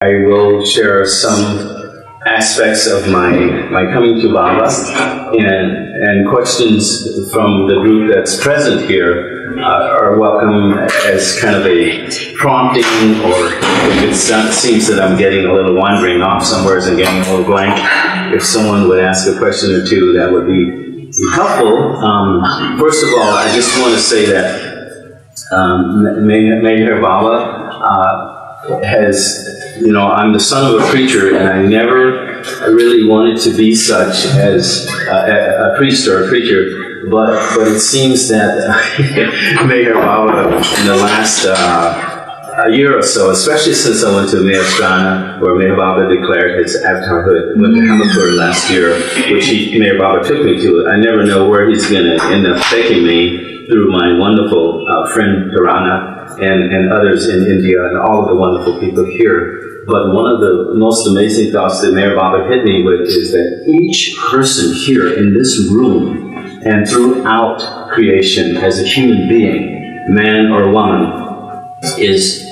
I will share some aspects of my coming to Baba, and questions from the group that's present here are welcome as kind of a prompting, or if it seems that I'm getting a little wandering off somewhere and getting a little blank, if someone would ask a question or two, that would be helpful. First of all, I just want to say that MeherBaba has, I'm the son of a preacher, and I never really wanted to be such as a priest or a preacher, but it seems that MeherBaba in the last year or so, especially since I went to Zarah, where MeherBaba declared his avatarhood, went to Hamilton last year, which MeherBaba took me to. I never know where he's going to end up taking me, through my wonderful friend Zarah and others in India and all of the wonderful people here. But one of the most amazing thoughts that MeherBaba hit me with is that each person here in this room and throughout creation as a human being, man or woman, is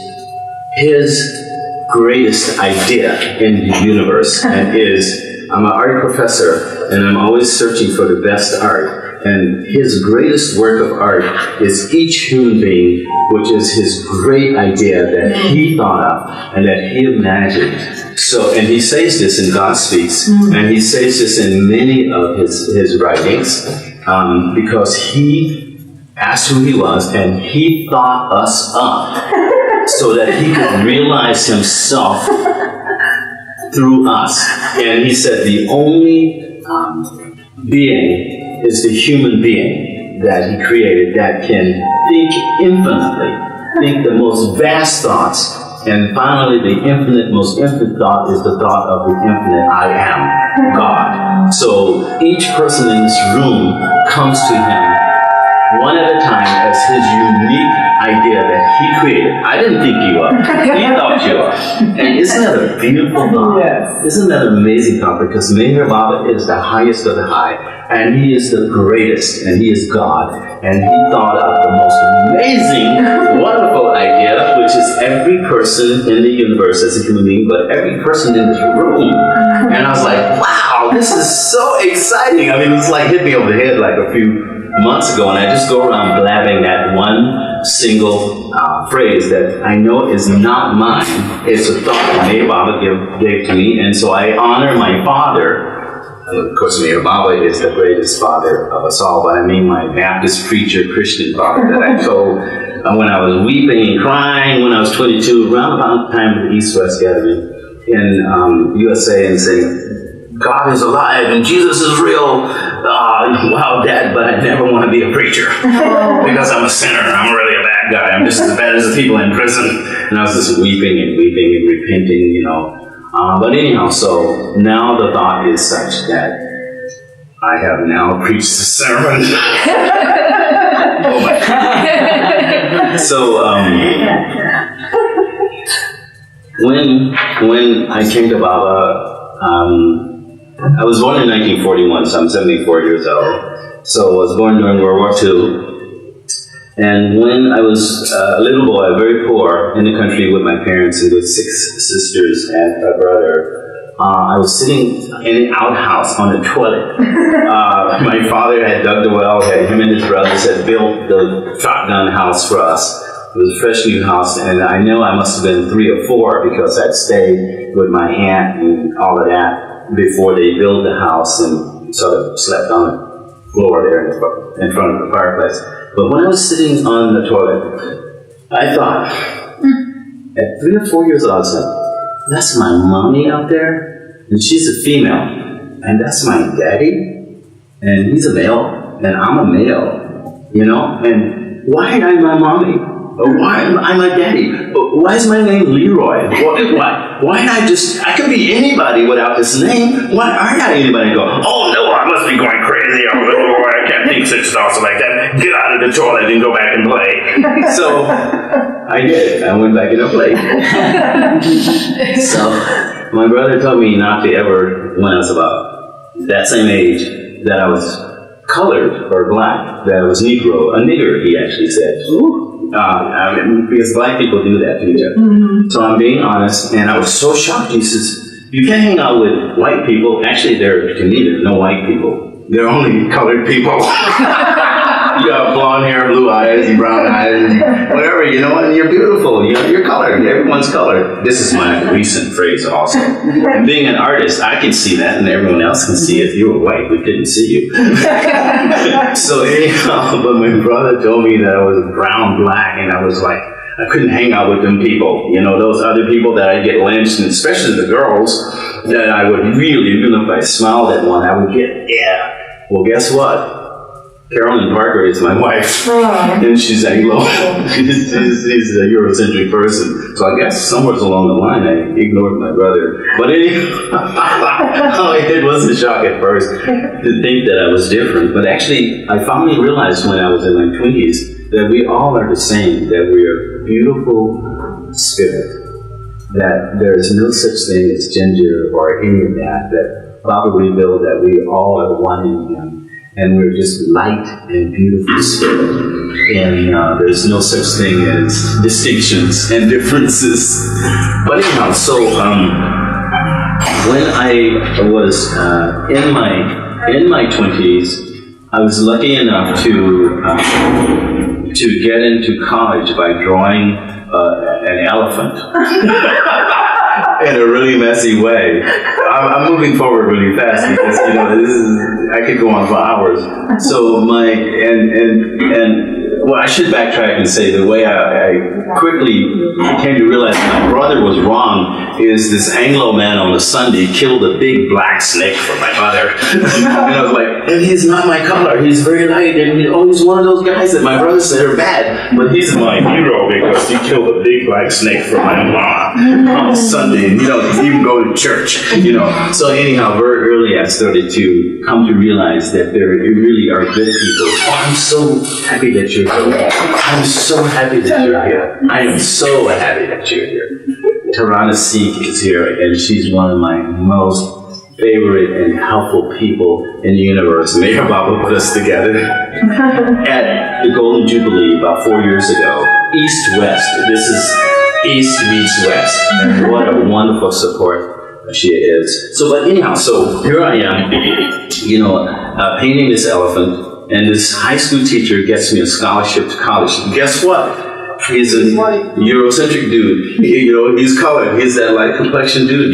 his greatest idea in the universe, and I'm an art professor, and I'm always searching for the best art. And his greatest work of art is each human being, which is his great idea that he thought of and that he imagined. So, and he says this in God Speaks, and he says this in many of his writings, because he asked who he was, and he thought us up so that he could realize himself through us. And he said the only being is the human being that he created that can think infinitely, think the most vast thoughts, and finally the most infinite thought is the thought of the infinite I am, God. So each person in this room comes to him one at a time as his unique idea that he created. I didn't think you up. He thought you up. And isn't that a beautiful thought? Yes. Isn't that an amazing thought? Because MeherBaba is the highest of the high, and he is the greatest, and he is God. And he thought up the most amazing, wonderful idea, which is every person in the universe as a human being, but every person in this room. And I was like, wow, this is so exciting. I mean, it's like hit me over the head like a few months ago, and I just go around blabbing that one single phrase that I know is not mine. It's a thought that MeherBaba gave to me, and so I honor my father. Of course, MeherBaba is the greatest father of us all, but I mean my Baptist preacher, Christian father that I told when I was weeping and crying when I was 22, around about the time of the East-West gathering in USA, and saying, God is alive and Jesus is real. Wow, Dad, but I never want to be a preacher because I'm a sinner. I'm really a bad guy. I'm just as bad as the people in prison. And I was just weeping and repenting, But anyhow, so now the thought is such that I have now preached the sermon. Oh my God. So when I came to Baba, I was born in 1941, so I'm 74 years old. So I was born during World War II. And when I was a little boy, very poor, in the country with my parents and with 6 sisters and a brother, I was sitting in an outhouse on the toilet. My father had dug the well, him and his brothers had built the shotgun house for us. It was a fresh new house, and I know I must have been 3 or 4 because I'd stayed with my aunt and all of that before they built the house, and sort of slept on the floor there in front of the fireplace. But when I was sitting on the toilet, I thought, at 3 or 4 years old, I said, that's my mommy out there, and she's a female, and that's my daddy, and he's a male, and I'm a male, and why am I my mommy? Why am I my daddy? Why is my name Leroy? Why not I could be anybody without this name. Why aren't I anybody? And go, oh no, I must be going crazy. I'm a little boy. I can't think such thoughts like that. Get out of the toilet and go back and play. So I did. I went back and played. So my brother told me not to ever, when I was about that same age, that I was colored or black, that I was Negro, a nigger, he actually said. Ooh. Because black people do that to each other. So I'm being honest, and I was so shocked. He says, you can't hang out with white people. Actually, to me, there's no white people. They're only colored people. You got blonde hair, blue eyes, and brown eyes, and whatever, and you're beautiful. You're colored. Everyone's colored. This is my recent phrase also. And being an artist, I can see that, and everyone else can see it. If you were white, we couldn't see you. So anyhow, but my brother told me that I was brown, black, and I was like, I couldn't hang out with them people. Those other people that I'd get lynched, and especially the girls, that I would really, even if I smiled at one, I would get, Well, guess what? Carolyn Parker is my wife, and she's Anglo. She's a Eurocentric person. So I guess somewhere along the line I ignored my brother. But anyway, it was a shock at first to think that I was different. But actually, I finally realized when I was in my 20s that we all are the same, that we are beautiful spirit, that there is no such thing as gender or any of that, that Baba revealed that we all are one in Him. And we're just light and beautiful spirit. And there's no such thing as distinctions and differences. But anyhow, so when I was in my 20s, I was lucky enough to get into college by drawing an elephant. In a really messy way. I'm moving forward really fast because I could go on for hours. So I should backtrack and say the way I quickly came to realize my brother was wrong is this Anglo man on a Sunday killed a big black snake for my mother. And I was like, and he's not my color. He's very light, and he's one of those guys that my brother said are bad, but he's my hero because he killed a big black snake for my mom on a Sunday, and even go to church, So anyhow, very early I started to come to realize that there really are good people. Oh, I'm so happy that you're here. I'm so happy that you're here. I am so happy that you're here. Tarana Sikh is here, and she's one of my most favorite and helpful people in the universe. Meher Baba put us together at the Golden Jubilee about 4 years ago. East-West. This is East meets West. And what a wonderful support she is. So, but anyhow, so here I am, painting this elephant, and this high school teacher gets me a scholarship to college. And guess what? He's a Eurocentric dude. He's colored. He's that light complexion dude,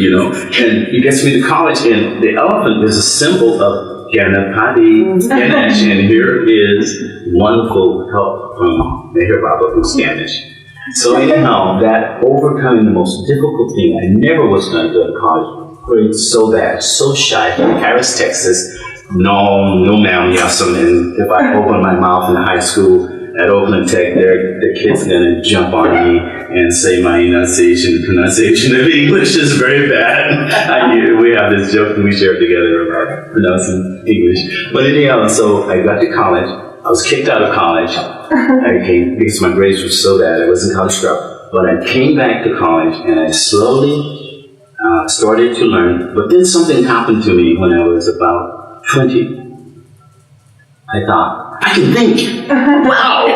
And he gets me to college, and the elephant is a symbol of Ganapati Ganesh, and here is wonderful help from Meher Baba, who's Ganesh. So anyhow, that overcoming the most difficult thing I never was going to do in college, grades so bad, so shy, from Paris, Texas, no ma'am, yasam, and if I open my mouth in high school at Oakland Tech, the kids going to jump on me and say my pronunciation of English is very bad. We have this joke and we share together about pronouncing English. But anyhow, so I got to college. I was kicked out of college. Because my grades were so bad, I wasn't college dropout. But I came back to college and I slowly started to learn. But then something happened to me when I was about 20. I thought, I can think. Wow!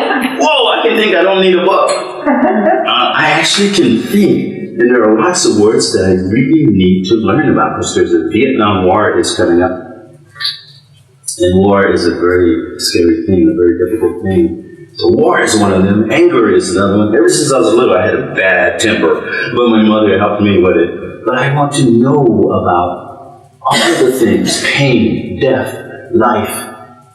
Whoa, I can think. I don't need a book. I actually can think. And there are lots of words that I really need to learn about because there's a Vietnam War is coming up. And war is a very scary thing, a very difficult thing. So war is one of them. Anger is another one. Ever since I was little, I had a bad temper. But my mother helped me with it. But I want to know about all of the things. Pain, death, life.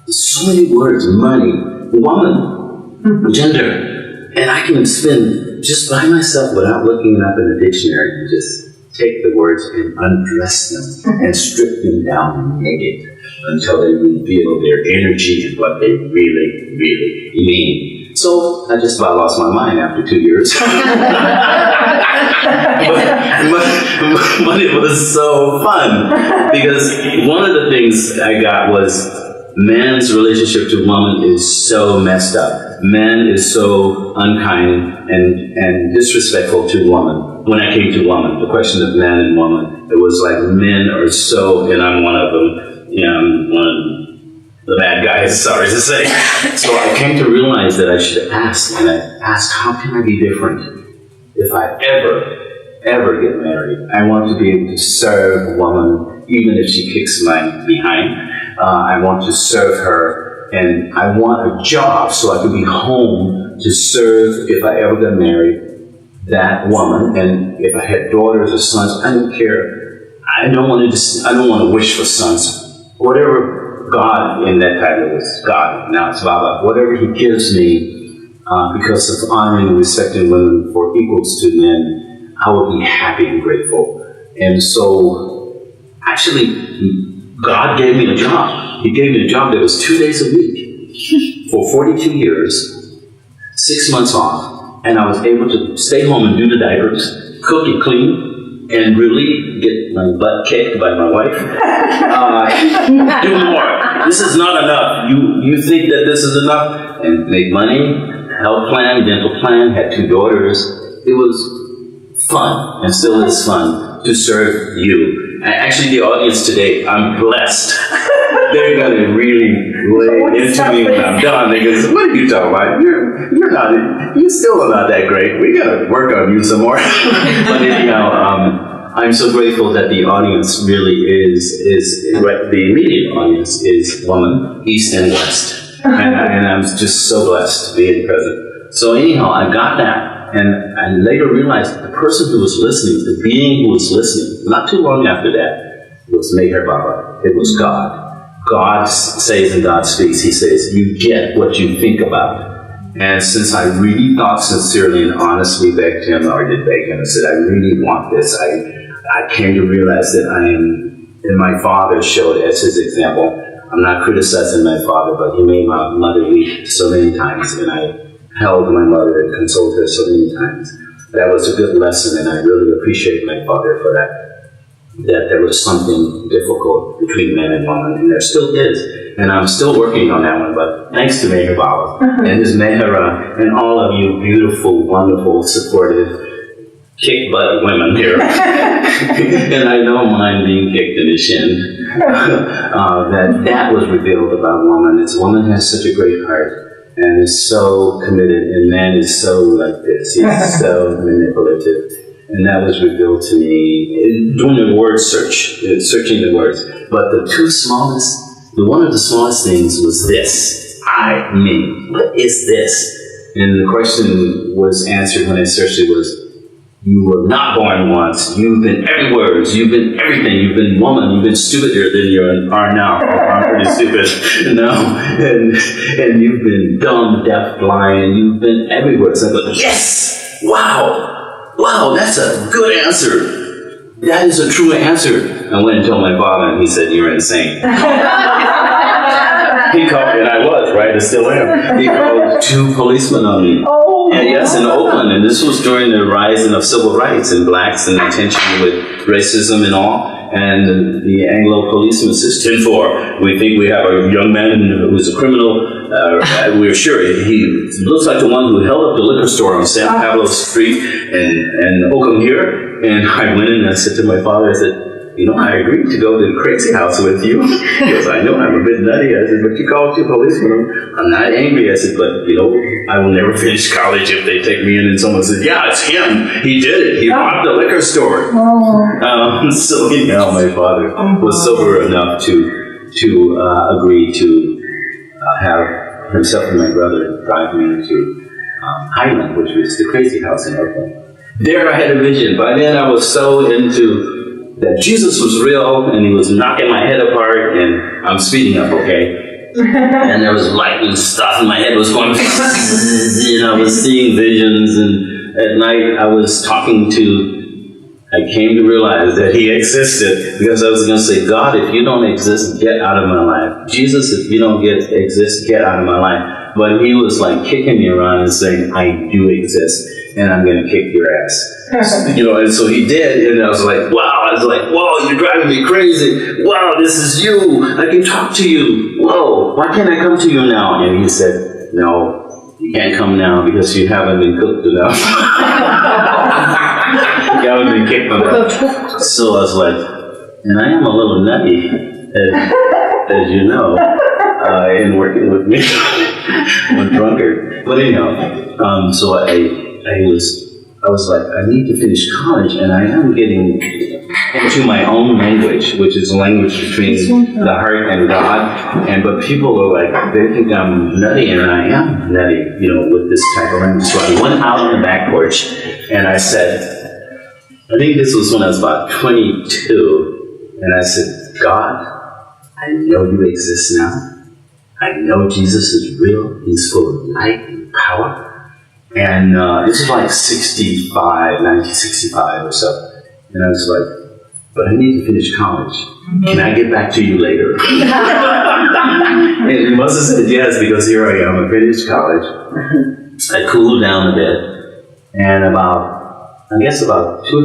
So many words. Money, woman, gender. And I can spend just by myself without looking it up in a dictionary and just take the words and undress them and strip them down naked until they reveal their energy and what they really, really mean. So I just about lost my mind after 2 years. but it was so fun because one of the things I got was man's relationship to woman is so messed up. Man is so unkind and disrespectful to woman. When I came to woman, the question of man and woman, it was like men are so, and I'm one of them. Yeah, I'm one of them. the bad guys, sorry to say. So I came to realize that I should ask, and I asked, how can I be different if I ever get married? I want to be able to serve a woman, even if she kicks my behind. I want to serve her, and I want a job so I can be home to serve, if I ever got married, that woman. And if I had daughters or sons, I don't care. I don't want to wish for sons. Whatever God in that title is, God, now it's Baba, whatever He gives me, because of honoring and respecting women for equals to men, I will be happy and grateful. And so, actually, God gave me a job. He gave me a job that was 2 days a week for 42 years, 6 months off, and I was able to stay home and do the diapers, cook and clean, and really get my butt kicked by my wife. Do more. This is not enough. You think that this is enough? And make money, health plan, dental plan, had 2 daughters. It was fun, and still is fun, to serve you. Actually, the audience today, I'm blessed. They're going to really lay into me when I'm done. They go, what are you talking about? You still are not that great. We got to work on you some more. But anyhow, I'm so grateful that the audience really is the immediate audience is woman, East and West. And I'm just so blessed to be present. So anyhow, I got that. And I later realized the person who was listening, the being who was listening, not too long after that, was MeherBaba. It was God. God says and God speaks. He says, you get what you think about. And since I really thought sincerely and honestly begged him, or did beg him, and said, I really want this, I came to realize that I am, and my father showed as his example. I'm not criticizing my father, but he made my mother weep so many times, and I held my mother and consoled her so many times. That was a good lesson, and I really appreciate my father for that. That there was something difficult between man and woman, and there still is. And I'm still working on that one, but thanks to MeherBaba and his Mehera and all of you beautiful, wonderful, supportive, kick-butt women here. And I don't mind being kicked in the shin. that was revealed about woman. Woman has such a great heart. And is so committed, and man is so like this. He's so manipulative. And that was revealed to me doing the word search, searching the words. But one of the smallest things was this. I, me. What is this? And the question was answered when I searched it was, you were not born once. You've been everywhere. You've been everything. You've been woman. You've been stupider than you are now. I'm pretty stupid now. And you've been dumb, deaf, blind. You've been everywhere. So I go, yes! Wow, that's a good answer. That is a true answer. I went and told my father, and he said, you're insane. He called, and I was, right? I still am. He called 2 policemen on me. Yes, in Oakland, and this was during the rising of civil rights and blacks and the tension with racism and all. And the Anglo policeman says, 10-4, we think we have a young man who's a criminal. We're sure he looks like the one who held up the liquor store on San Pablo Street and Oakland here. And I went in and I said to my father, I said, I agreed to go to the crazy house with you. He goes, I know, I'm a bit nutty. I said, but you called 2 policemen. I'm not angry. I said, but, I will never finish college if they take me in and someone says, yeah, it's him. He did it. He robbed the liquor store. So, my father was sober enough to agree to have himself and my brother drive me to Highland, which was the crazy house in Oakland. There I had a vision. By then I was so into that Jesus was real, and he was knocking my head apart, and I'm speeding up, okay? And there was lightning stuff, and my head was going, I was seeing visions, and at night I came to realize that he existed, because I was going to say, God, if you don't exist, get out of my life. Jesus, if you don't exist, get out of my life. But he was like kicking me around and saying, I do exist, and I'm going to kick your ass. And so he did, and I was like, whoa, you're driving me crazy. Wow, this is you. I can talk to you. Whoa, why can't I come to you now? And he said, no, you can't come now because you haven't been cooked enough. You haven't been kicked enough. So I was like, and I am a little nutty, as you know. in working with me. I'm a drunkard. But anyhow, so I was like, I need to finish college, and I am getting into my own language, which is a language between the heart and God. But people are like, they think I'm nutty, and I am nutty, with this type of language. So I went out on the back porch, and I said, I think this was when I was about 22, and I said, God, I know you exist now. I know Jesus is real. He's full of light and power. And this was like 1965 or so. And I was like, but I need to finish college. Can I get back to you later? And he must have said yes, because here I am. I finished college. I cooled down a bit. And about 2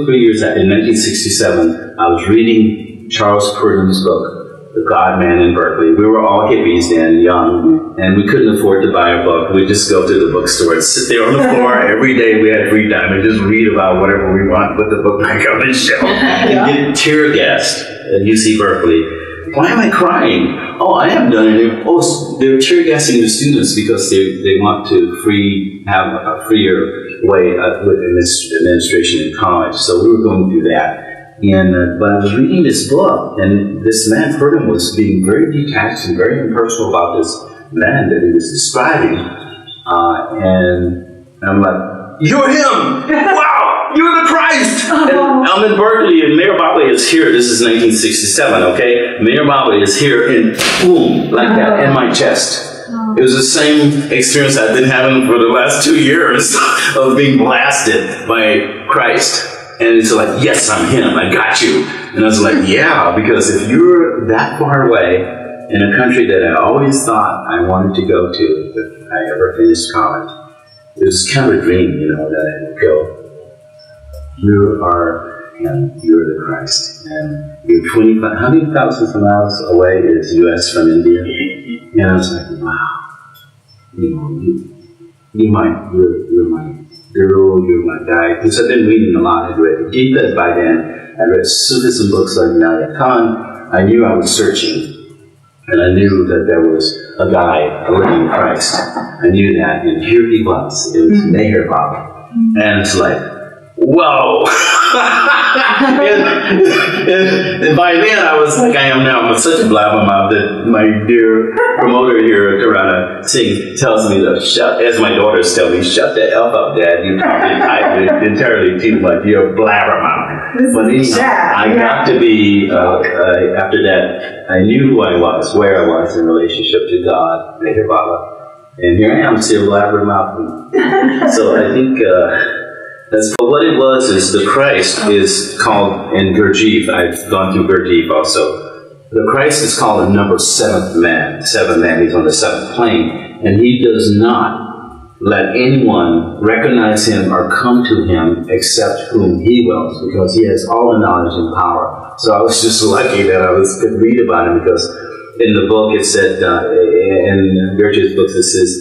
or 3 years after, in 1967, I was reading Charles Purdon's book, The God Man in Berkeley. We were all hippies then, young, and we couldn't afford to buy a book. We'd just go to the bookstore and sit there on the floor every day. We had free time and just read about whatever we want, put the book back on the shelf, and get tear gassed at UC Berkeley. Why am I crying? Oh, I haven't done anything. Oh, they're tear gassing the students because they want to have a freer way with administration in college. So we were going through that. But I was reading this book, and this man, Purdon, was being very detached and very impersonal about this man that he was describing. And I'm like, you're him! Wow! You're the Christ! And I'm in Berkeley, and MeherBabaLibrary is here. This is 1967, okay? MeherBabaLibrary is here, and boom, like that, in my chest. It was the same experience I've been having for the last 2 years of being blasted by Christ. And it's like, yes, I'm him, I got you. And I was like, yeah, because if you're that far away in a country that I always thought I wanted to go to if I ever finished college, it was kind of a dream, that I would go. You are him, you're the Christ. And you're 25, how many thousands of miles away is U.S. from India? And I was like, wow, you're my girl, you're my guy. Because I've been reading a lot. I'd read Gita by then. I read Sufism books like Naya Khan. I knew I was searching. And I knew that there was a guy, a living Christ. I knew that. And here he was. It was MeherBabaLibrary. And it's like, whoa! and by then I was like I am now. I'm such a blabbermouth that my dear promoter here, Karana Singh, tells me to shut, as my daughters tell me, shut the F up, Dad. You're talking entirely too much. You're a blabbermouth. But anyhow, I got to be, after that, I knew who I was, where I was in relationship to God, MeherBabaLibrary. And here I am, still blabbermouth. So I think but what it was is the Christ is called in Gurdjieff. I've gone through Gurdjieff also. The Christ is called the number seventh man. Seventh man, he's on the seventh plane. And he does not let anyone recognize him or come to him except whom he wills, because he has all the knowledge and power. So I was just lucky that I could read about him, because in the book it said, in Gurdjieff's books it says,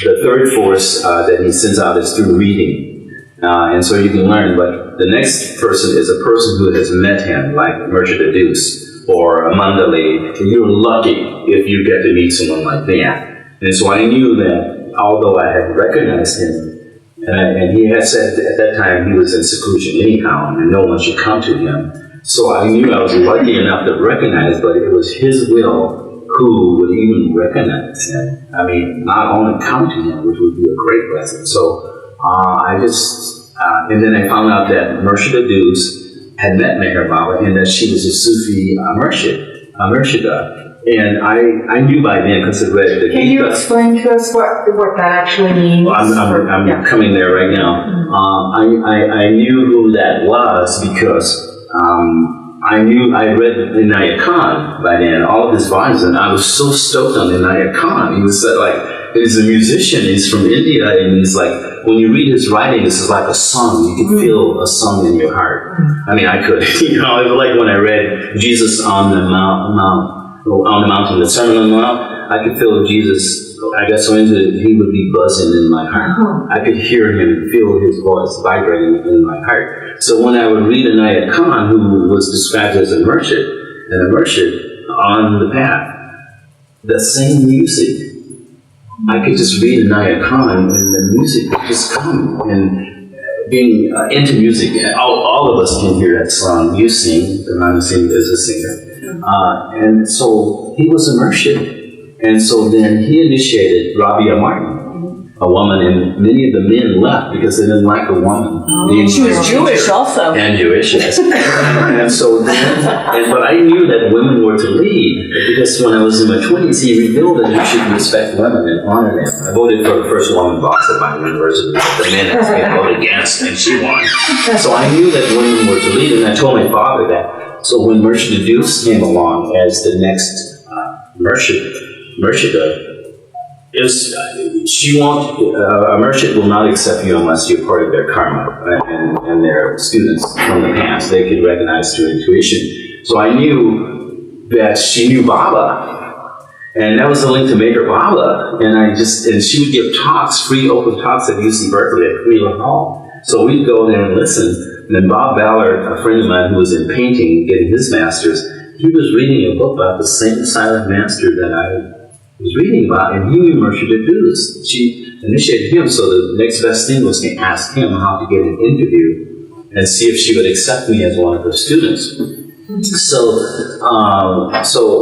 the third force that he sends out is through reading. And so you can learn, but the next person is a person who has met him, like Murshid Adus or Mandali. You're lucky if you get to meet someone like that. And so I knew that although I had recognized him, and he had said at that time he was in seclusion anyhow, and no one should come to him. So I knew I was lucky enough to recognize, but it was his will who would even recognize him. I mean, not only come to him, which would be a great blessing. So and then I found out that Murshid Adus had met MeherBabaLibrary and that she was a Sufi Murshida. And I knew by then, because I read the Gita. Can you explain to us what that actually means? I'm coming there right now. I knew who that was because I read Inayat Khan by then, all of his volumes, and I was so stoked on Inayat Khan. He was he's a musician, he's from India, and he's like, when you read his writing, this is like a song. You can feel a song in your heart. I mean, I could. It was like when I read Jesus on the mountain, the Sermon on the Mount, I could feel Jesus. I got so into it, he would be buzzing in my heart. I could hear him, feel his voice vibrating in my heart. So when I would read Inayat Khan, who was described as a murshid, on the path, the same music. I could just read an icon and the music would just come. And being into music, all of us can hear that song. You sing, the man is a singer. And so he was immersive. And so then he initiated Rabia Martin, a woman, and many of the men left because they didn't like a woman. She was Jewish also. And Jewish, yes. And so then, but I knew that women were to lead, because when I was in my 20s, he revealed that you should respect women and honor them. I voted for the first woman boss at my university. The men asked me to vote against, and she won. So I knew that women were to lead, and I told my father that. So when Merchant of Dukes came along as the next Merchant, she won't, a merchant will not accept you unless you're part of their karma and their students from the past. They can recognize through intuition. So I knew that she knew Baba. And that was the link to MeherBabaLibrary. And she would give talks, free open talks at UC Berkeley at Cleveland Hall. So we'd go there and listen. And then Bob Ballard, a friend of mine who was in painting, getting his master's, he was reading a book about the same silent master that I was reading about, and he knew Merchant of Dukes. She initiated him, so the next best thing was to ask him how to get an interview and see if she would accept me as one of her students. So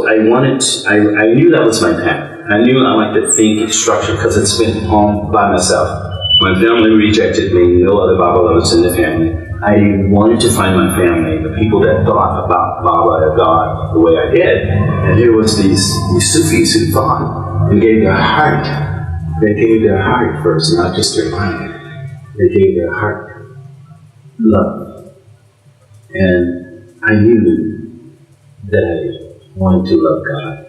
I knew that was my path. I knew I liked to think structure because it's been home by myself. My family rejected me, no other Baba lovers in the family. I wanted to find my family, the people that thought about Baba and God the way I did. And here was these Sufis who thought and gave their heart. They gave their heart first, not just their mind. They gave their heart love. And I knew that I wanted to love God.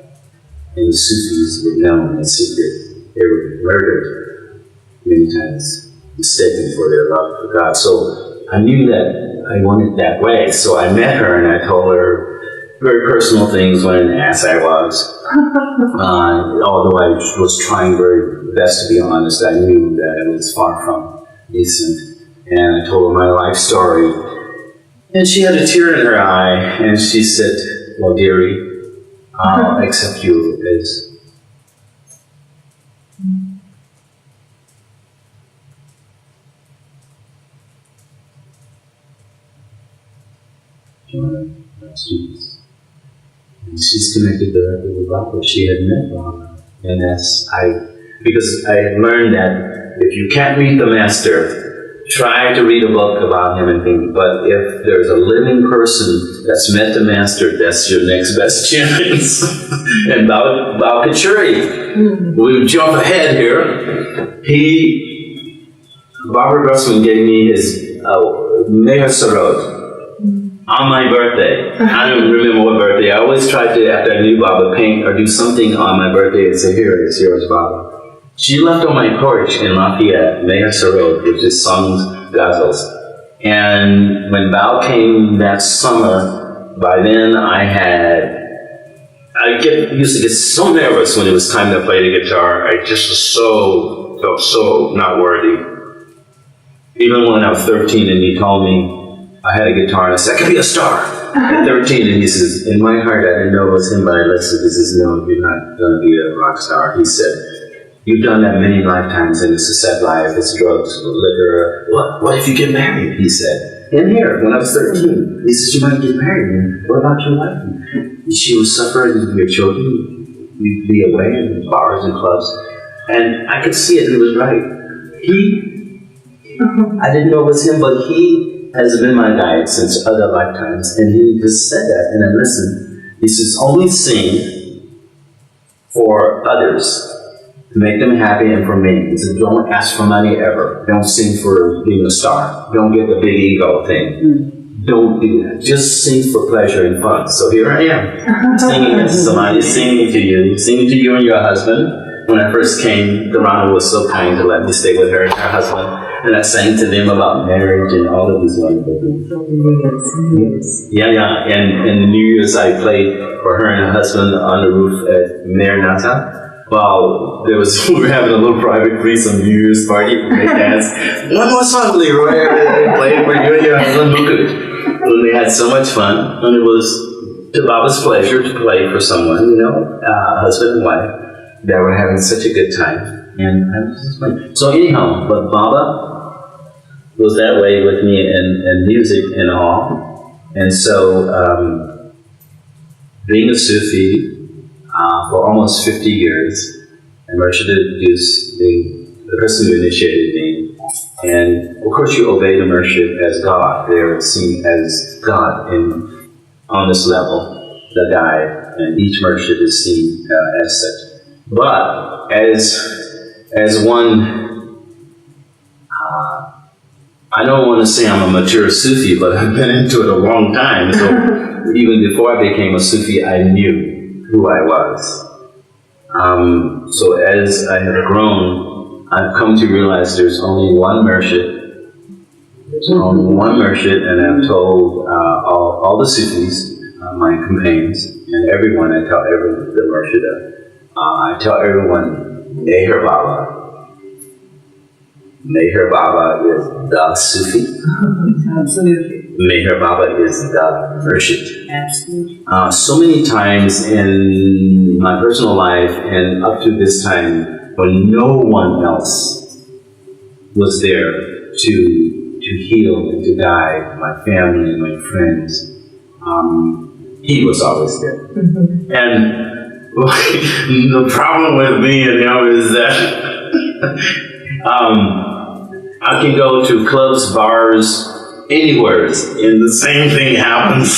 And the Sufis were known in secret. They were murdered many times, mistaken for their love for God. So I knew that I wanted that way, so I met her and I told her very personal things, what an ass I was. Although I was trying very best to be honest, I knew that I was far from decent. And I told her my life story. And she had a tear in her eye, and she said, well, dearie, I'll accept you as students. And she's connected directly with Baba. She had met Baba. And because I had learned that if you can't meet the master, try to read a book about him and think, but if there's a living person that's met the master, that's your next best chance. And Baba Kachuri, we'll jump ahead here. Barbara Grossman gave me his MeherBabaLibrary on my birthday. I don't remember what birthday. I always tried to, after I knew Baba, paint or do something on my birthday and say, here it is, yours, Baba. She left on my porch in Lafayette, MeherBabaLibrary, which is songs, ghazals. And when Bao came that summer, by then I used to get so nervous when it was time to play the guitar. I just felt so not worthy. Even when I was 13 and he told me I had a guitar and I said, I could be a star at 13. And he says, in my heart, I didn't know it was him, but I listened. He says, no, you're not going to be a rock star. He said, you've done that many lifetimes and it's a sad life, it's drugs, liquor. What if you get married? He said. In here, when I was 13, he says, you might get married. And what about your wife? And she was suffering with your children. You'd be away in bars and clubs. And I could see it, he was right. I didn't know it was him, but he has been my guide since other lifetimes. And he just said that, and I listened. He says, only sing for others, to make them happy and for me. He said, don't ask for money ever. Don't sing for being a star. Don't get the big ego thing. Don't do that. Just sing for pleasure and fun. So here I am, singing to somebody, singing to you and your husband. When I first came, Dorana was so kind to let me stay with her and her husband. And I sang to them about marriage and all of these wonderful things. Yeah. And in the New Year's, I played for her and her husband on the roof at Marinata. Well, we were having a little private threesome New Year's party. They danced. One more song, Leroy. They played for you and your husband, Buku. And they had so much fun. And it was to Baba's pleasure to play for someone, husband and wife, that were having such a good time. And I was just playing. So anyhow, but Baba was that way with me and music and all. And so, being a Sufi for almost 50 years, and Murshid is the person who initiated me. And of course you obey the Murshid as God. They're seen as God on this level, the guide, and each Murshid is seen as such. But as one, I don't want to say I'm a mature Sufi, but I've been into it a long time. So even before I became a Sufi, I knew who I was. So as I have grown, I've come to realize there's only one Murshid. There's only one Murshid, and I've told all the Sufis, my companions, and everyone, I tell everyone, the Murshida, I tell everyone, MeherBaba. MeherBaba is the Sufi. Absolutely. MeherBaba is the Murshid. Absolutely. So many times in my personal life and up to this time, when no one else was there to heal and to guide my family and my friends, he was always there. Mm-hmm. And the problem with me and him is that I can go to clubs, bars, anywhere, and the same thing happens.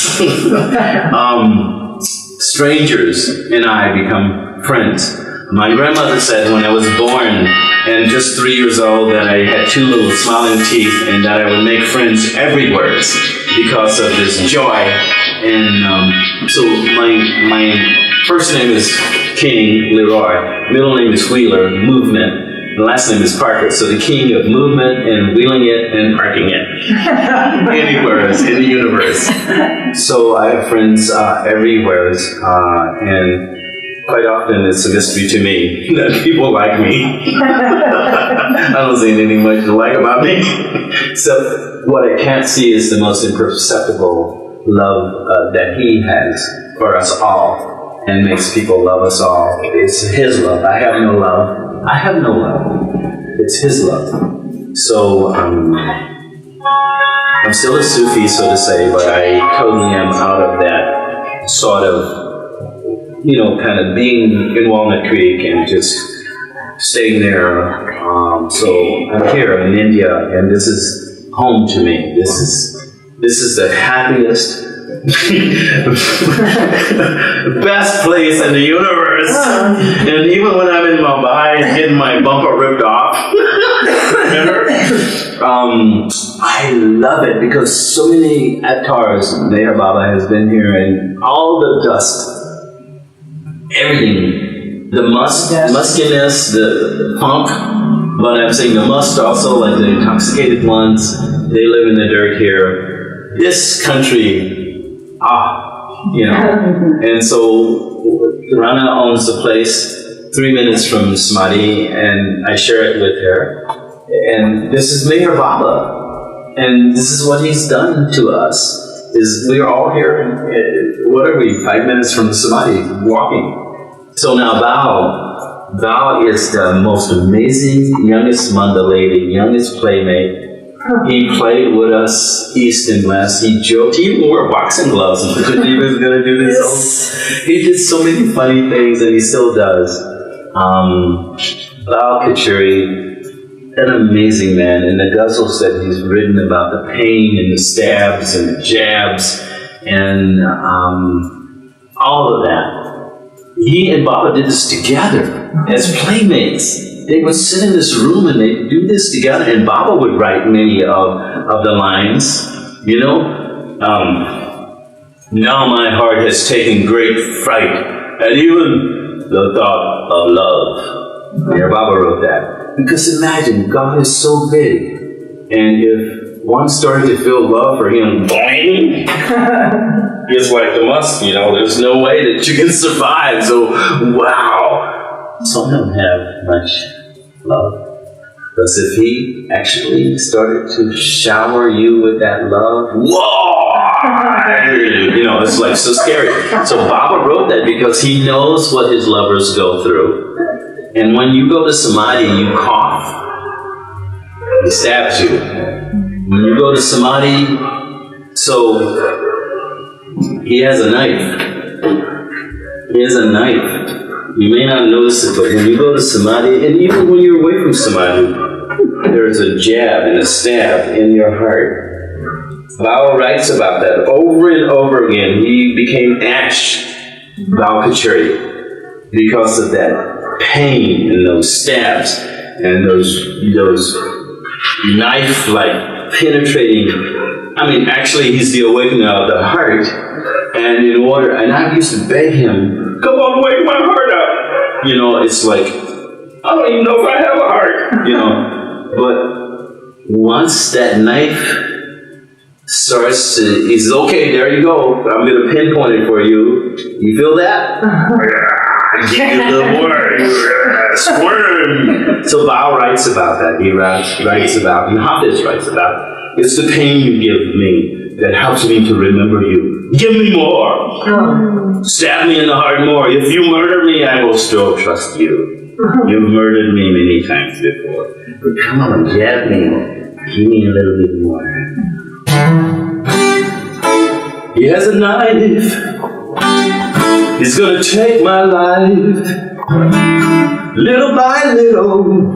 Strangers and I become friends. My grandmother said when I was born and just 3 years old that I had two little smiling teeth and that I would make friends everywhere because of this joy. And so my first name is King, Leroy. Middle name is Wheeler, movement. The last name is Parker, so the king of movement and wheeling it and parking it. Anywhere in the universe. So I have friends everywhere, and quite often it's a mystery to me that people like me. I don't see anything much to like about me. So what I can't see is the most imperceptible love that he has for us all and makes people love us all. It's his love. I have no love. I have no love. It's his love. So I'm still a Sufi, so to say, but I totally am out of that sort of, kind of being in Walnut Creek and just staying there. So I'm here in India, and this is home to me. This is the happiest, best place in the universe. And even when I'm in Mumbai and getting my bumper ripped off, I love it because so many avatars, MeherBaba has been here, and all the dust, everything, the muskiness, the punk, but I'm saying the must also, like the intoxicated ones, they live in the dirt here. This country, and so Rana owns the place 3 minutes from Samadhi, and I share it with her. And this is MeherBaba, and this is what he's done to us. Is we're all here, what are we, 5 minutes from Samadhi, walking. So now Bao is the most amazing, youngest Mandalay, the youngest playmate. He played with us east and west. He joked. He even wore boxing gloves and he was going to do this. Yes. He did so many funny things, and he still does. Bao Kachuri, an amazing man. And the ghazals that he's written about the pain and the stabs and the jabs and all of that. He and Baba did this together as playmates. They would sit in this room and they'd do this together, and Baba would write many of the lines, now my heart has taken great fright, and even the thought of love. Baba wrote that. Because imagine, God is so big, and if one started to feel love for him, boing, it's like the must, there's no way that you can survive, so wow. So I don't have much love Because if he actually started to shower you with that love, whoa! You know, it's like so scary. So Baba wrote that because he knows what his lovers go through. And when you go to Samadhi, you cough. He stabs you. When you go to Samadhi, so he has a knife. He has a knife. You may not notice it, but when you go to Samadhi, and even when you're away from Samadhi, there's a jab and a stab in your heart. Baba writes about that over and over again. He became ash, Valkachari, because of that pain and those stabs and those knife-like penetrating. I mean, actually, he's the awakening of the heart. And and I used to beg him, come on, wake my heart up. You know, it's like, I don't even know if I have a heart, you know. But once that knife starts to, he says, okay, there you go. I'm going to pinpoint it for you. You feel that? Give you the word. Squirm. So Bao writes about that. He writes about, and Hafiz writes about, it's the pain you give me that helps me to remember you. Give me more. Stab me in the heart more. If you murder me, I will still trust you. You've murdered me many times before. But come on, jab me. Give me a little bit more. He has a knife. He's gonna take my life. Little by little.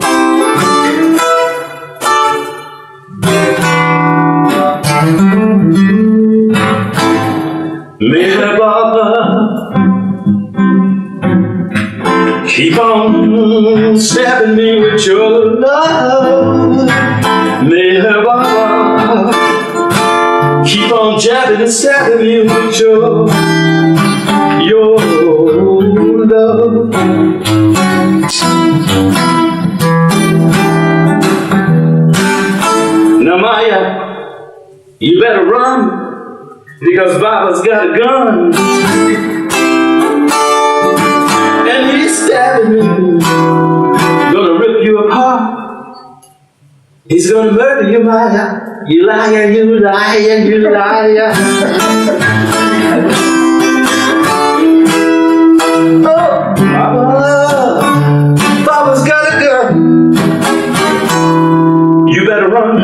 Meher Baba, keep on stabbing me with your love. Meher Baba, keep on jabbing and stabbing me with your love. Now Maya, you better run. Because Baba's got a gun. And he's stabbing me. Gonna rip you apart. He's gonna murder you, Maya. You liar, you liar, you liar. Oh, Baba's got a gun. You better run.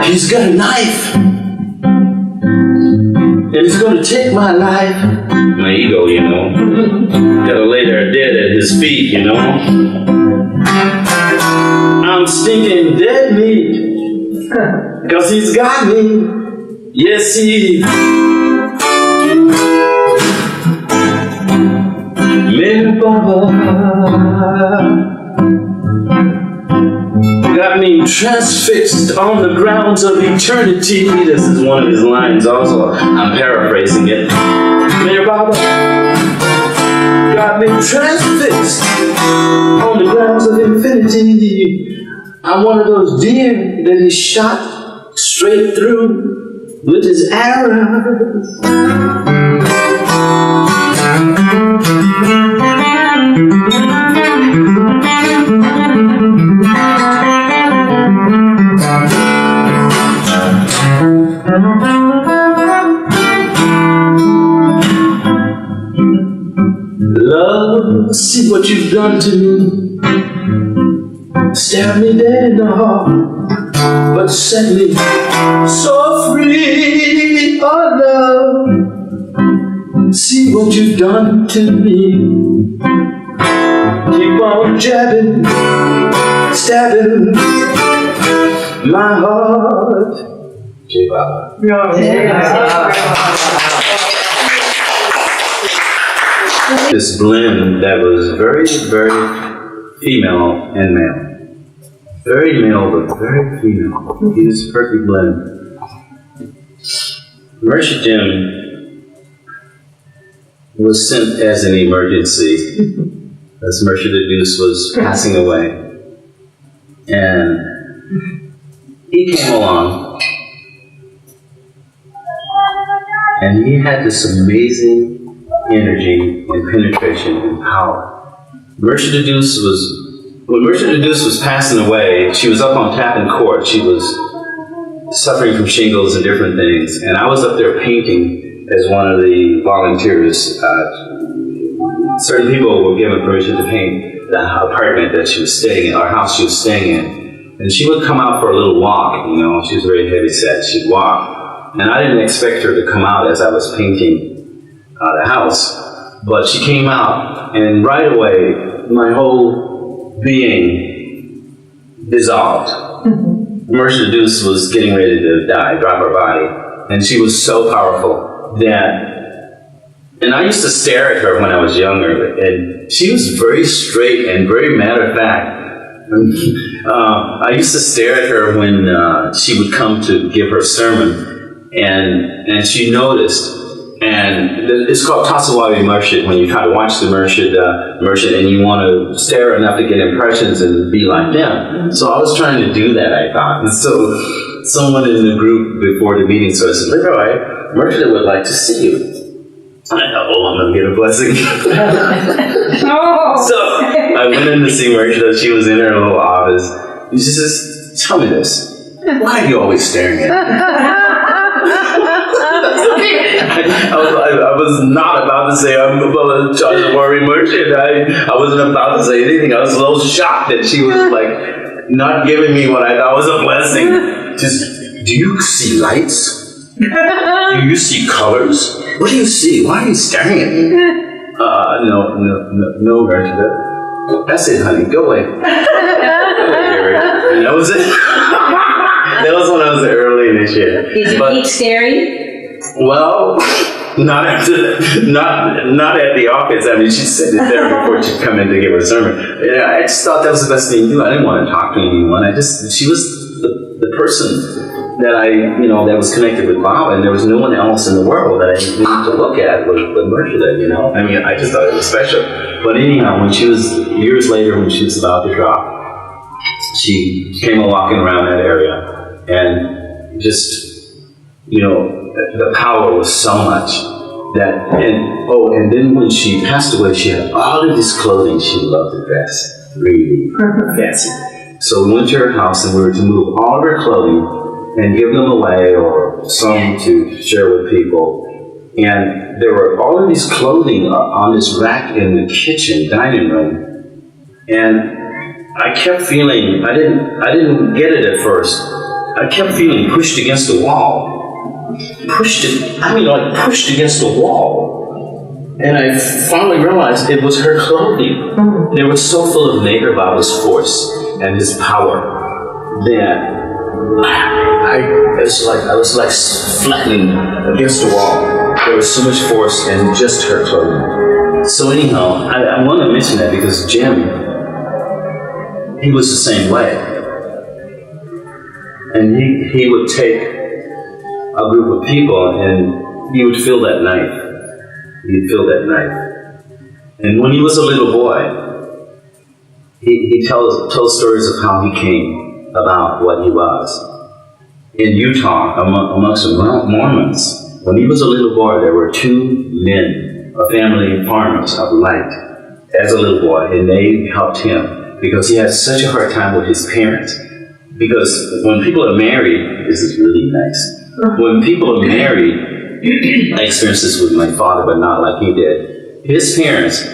He's got a knife, and he's gonna take my life. My ego, you know. Gotta lay there dead at his feet, you know. I'm stinking dead meat, cause he's got me. Yes, he. MeherBaba got me transfixed on the grounds of eternity. This is one of his lines also. I'm paraphrasing it. MeherBaba got me transfixed on the grounds of infinity. I'm one of those deer that he shot straight through with his arrows. Love, see what you've done to me. Stab me dead in the heart, but set me so free. Oh, love, see what you've done to me. Keep on jabbing, stabbing my heart. Jai Baba. This blend that was very, very female and male. Very male, but very female. It is a perfect blend. Mershid Jim was sent as an emergency, as Mershid Adus was passing away. And he came along And he had this amazing energy and penetration and power. When Mercia Deduce was passing away, she was up on Tappan Court. She was suffering from shingles and different things. And I was up there painting as one of the volunteers. Certain people were given permission to paint the apartment that she was staying in, or house she was staying in. And she would come out for a little walk, you know. She was very heavy set. She'd walk. And I didn't expect her to come out as I was painting the house. But she came out, and right away, my whole being dissolved. Mercia Deduce was getting ready to die, drop her body. And she was so powerful that, and I used to stare at her when I was younger, and she was very straight and very matter of fact. I used to stare at her when she would come to give her sermon, and she noticed, and it's called Tasawabi Murshid, when you try to watch the Murshid and you want to stare enough to get impressions and be like them. So I was trying to do that, I thought. And so someone in the group before the meeting sort of said, Leroy, Murshid would like to see you. And I thought, oh, I'm going to get a blessing. So I went in to see Murshid. She was in her little office. And she says, tell me this. Why are you always staring at me? I was not about to say I'm about to worry Merchant. I wasn't about to say anything. I was a little shocked that she was like not giving me what I thought was a blessing. Just, do you see lights? Do you see colors? What do you see? Why are you staring at me? No, Merchant. That's it, honey. Go away. And that was it. That was when I was early in this year. Did you keep staring? Well, not at the office. I mean, she said it there before she'd come in to give her sermon. And I just thought that was the best thing to do. I didn't want to talk to anyone. She was the person that that was connected with Bob, and there was no one else in the world that I needed to look at with Mercia, you know. I mean, I just thought it was special. But anyhow, when she was, years later, when she was about to drop, she came walking around that area, and just, the power was so much that, and then when she passed away, she had all of this clothing she loved to dress, really fancy. So we went to her house, and we were to move all of her clothing and give them away, or some to share with people. And there were all of these clothing on this rack in the kitchen, dining room. And I kept feeling, I didn't get it at first. I kept feeling pushed against the wall. Pushed against the wall. And I finally realized it was her clothing. They were so full of MeherBaba's force and his power that I was like flattening against the wall. There was so much force in just her clothing. So anyhow, I want to mention that because Jim, he was the same way. And he would take a group of people and he would feel that knife. He'd feel that knife. And when he was a little boy, he told stories of how he came about what he was. In Utah, amongst the Mormons, when he was a little boy, there were two men, a family of farmers of light, as a little boy, and they helped him because he had such a hard time with his parents. Because when people are married, this is really nice. When people are married, I experienced this with my father, but not like he did. His parents,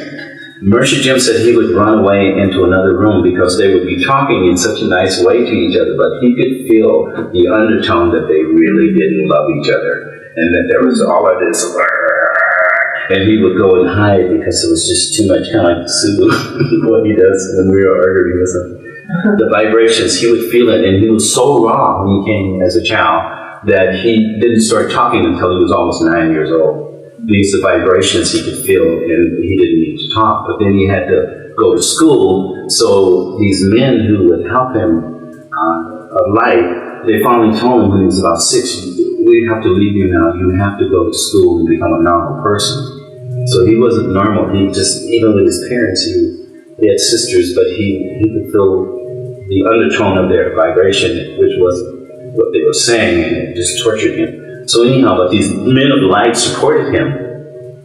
Mercia Jim said he would run away into another room because they would be talking in such a nice way to each other, but he could feel the undertone that they really didn't love each other, and that there was all of this, and he would go and hide because it was just too much, kind of like Sue, what he does when we are arguing with him. The vibrations, he would feel it, and he was so raw when he came as a child that he didn't start talking until he was almost 9 years old. These are vibrations he could feel, and he didn't need to talk. But then he had to go to school, so these men who would help him of light, they finally told him when he was about 6, we have to leave you now, you have to go to school and become a normal person. So he wasn't normal, he just, even with his parents, he had sisters, but he could feel the undertone of their vibration, which was what they were saying, and it just tortured him. So anyhow, but these men of light supported him.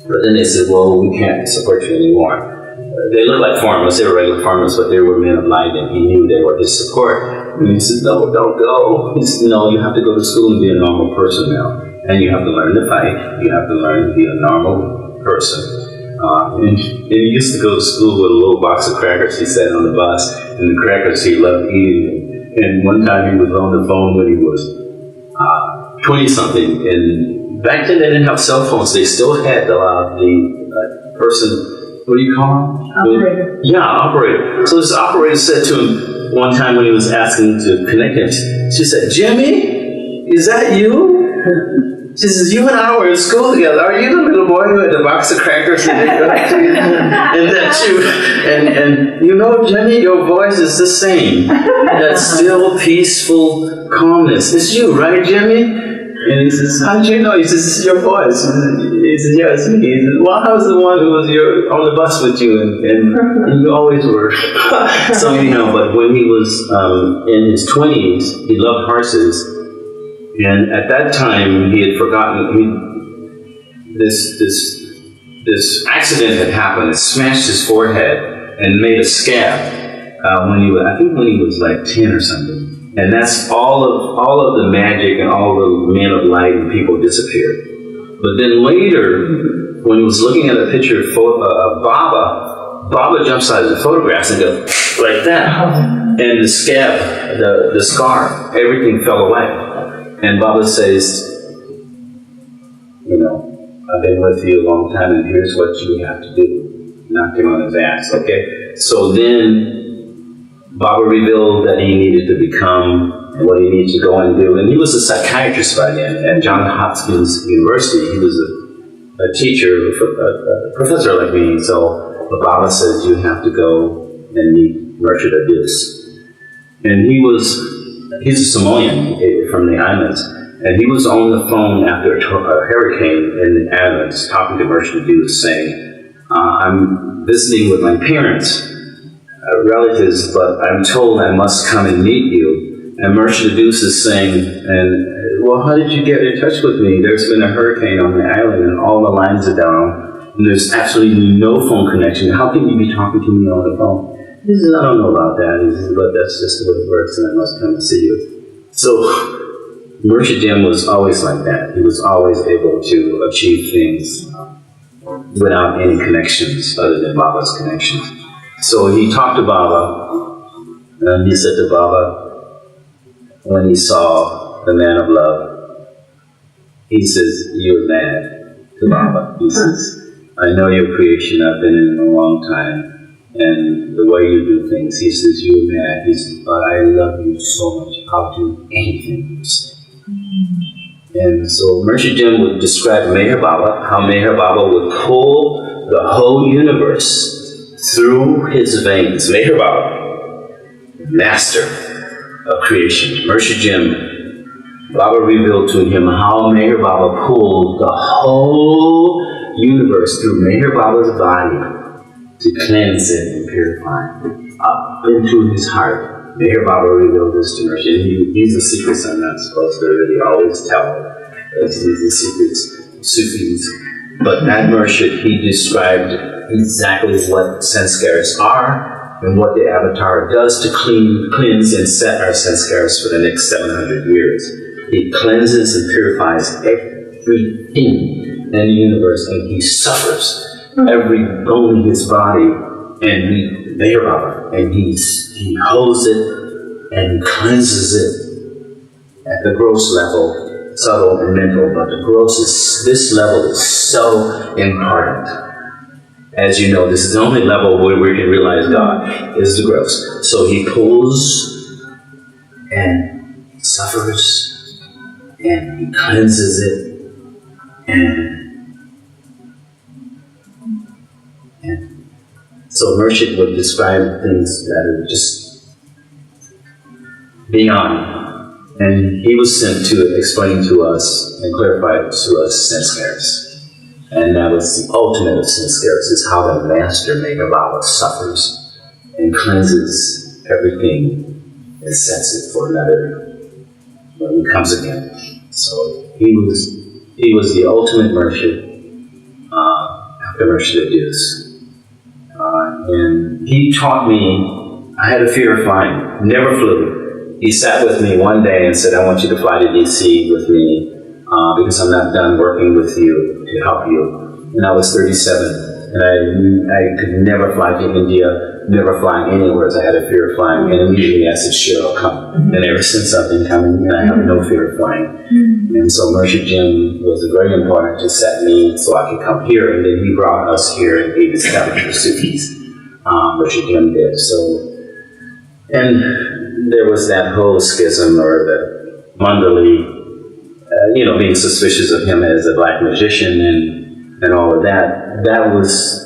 But then they said, well, we can't support you anymore. They looked like farmers. They were regular farmers, but they were men of light, and he knew they were his support. And he said, no, don't go. He said, no, you have to go to school and be a normal person now. And you have to learn to fight. You have to learn to be a normal person. And he used to go to school with a little box of crackers. He sat on the bus, and the crackers, he loved eating them. And one time he was on the phone when he was 20-something. And back then they didn't have cell phones. They still had the person, what do you call him? Operator. Yeah, operator. So this operator said to him one time when he was asking to connect him, she said, Jimmy, is that you? She says, you and I were in school together. Are you the little boy who had the box of crackers and that you? And you know, Jimmy, your voice is the same. That still, peaceful calmness. It's you, right, Jimmy? And he says, how did you know? He says, this is your voice. He says, yes. And he says, well, I was the one who was on the bus with you, and you always were. So, but when he was in his 20s, he loved horses. And at that time, he had forgotten, this accident had happened. It smashed his forehead and made a scab when he was like 10 or something. And that's all of the magic and all the men of light and people disappeared. But then later, when he was looking at a picture of Baba jumps out of the photographs and goes like that. And the scab, the scar, everything fell away. And Baba says, I've been with you a long time, and here's what you have to do. Knocked him on his ass, okay? So then Baba revealed that he needed to become and what he needed to go and do. And he was a psychiatrist by then at Johns Hopkins University. He was a teacher, a professor like me. So Baba said, you have to go and meet Murshid Adis. And he's a Samoan from the islands. And he was on the phone after a hurricane in the islands talking to Murshid Adis saying, I'm visiting with my parents. Relatives, but I'm told I must come and meet you. And Murshid Adis is saying, well, how did you get in touch with me? There's been a hurricane on the island and all the lines are down and there's absolutely no phone connection. How can you be talking to me on the phone? He says, I don't know about that. He says, but that's just the way it works and I must come and see you. So Murshid Jim was always like that. He was always able to achieve things without any connections other than Baba's connections. So he talked to Baba, and he said to Baba, when he saw the man of love, he says, you're mad, to Baba. He says, I know your creation, I've been in it a long time, and the way you do things, he says, you're mad. He says, but I love you so much, I'll do anything you say. And so Murshid Jim would describe MeherBaba, how MeherBaba would pull the whole universe through his veins. MeherBaba, master of creation. Murshid Jim, Baba revealed to him how MeherBaba pulled the whole universe through MeherBaba's body to cleanse it and purify it. Up into his heart. MeherBaba revealed this to Murshid. These are secrets I'm not supposed to really always tell. These are secrets, Sufis. But that Murshid, he described exactly what sanskaras are and what the avatar does to cleanse and set our sanskaras for the next 700 years. He cleanses and purifies everything in the universe, and he suffers every bone in his body, and MeherBaba, and he holds it and cleanses it at the gross level, subtle and mental, but the gross is, this level is so important. As you know, this is the only level where we can realize God is the gross. So he pulls and suffers and he cleanses it and so Murshid would describe things that are just beyond. And he was sent to explain to us and clarify to us sanskaras. And that was the ultimate of sanskaras, is how the master MeherBaba suffers and cleanses everything and sets it for another when he comes again. So He was the ultimate merchant, after merchant abuse. And he taught me, I had a fear of flying, never flew. He sat with me one day and said, I want you to fly to DC with me because I'm not done working with you to help you. And I was 37, and I could never fly to India, never fly anywhere as I had a fear of flying. And immediately I said, sure, I'll come. And ever since I've been coming, and I have no fear of flying. And so Merchant Jim was very important to set me so I could come here. And then he brought us here and he established the Sufis. Merchant Jim did. So, and there was that whole schism or the Mandali, being suspicious of him as a black magician and all of that. That was,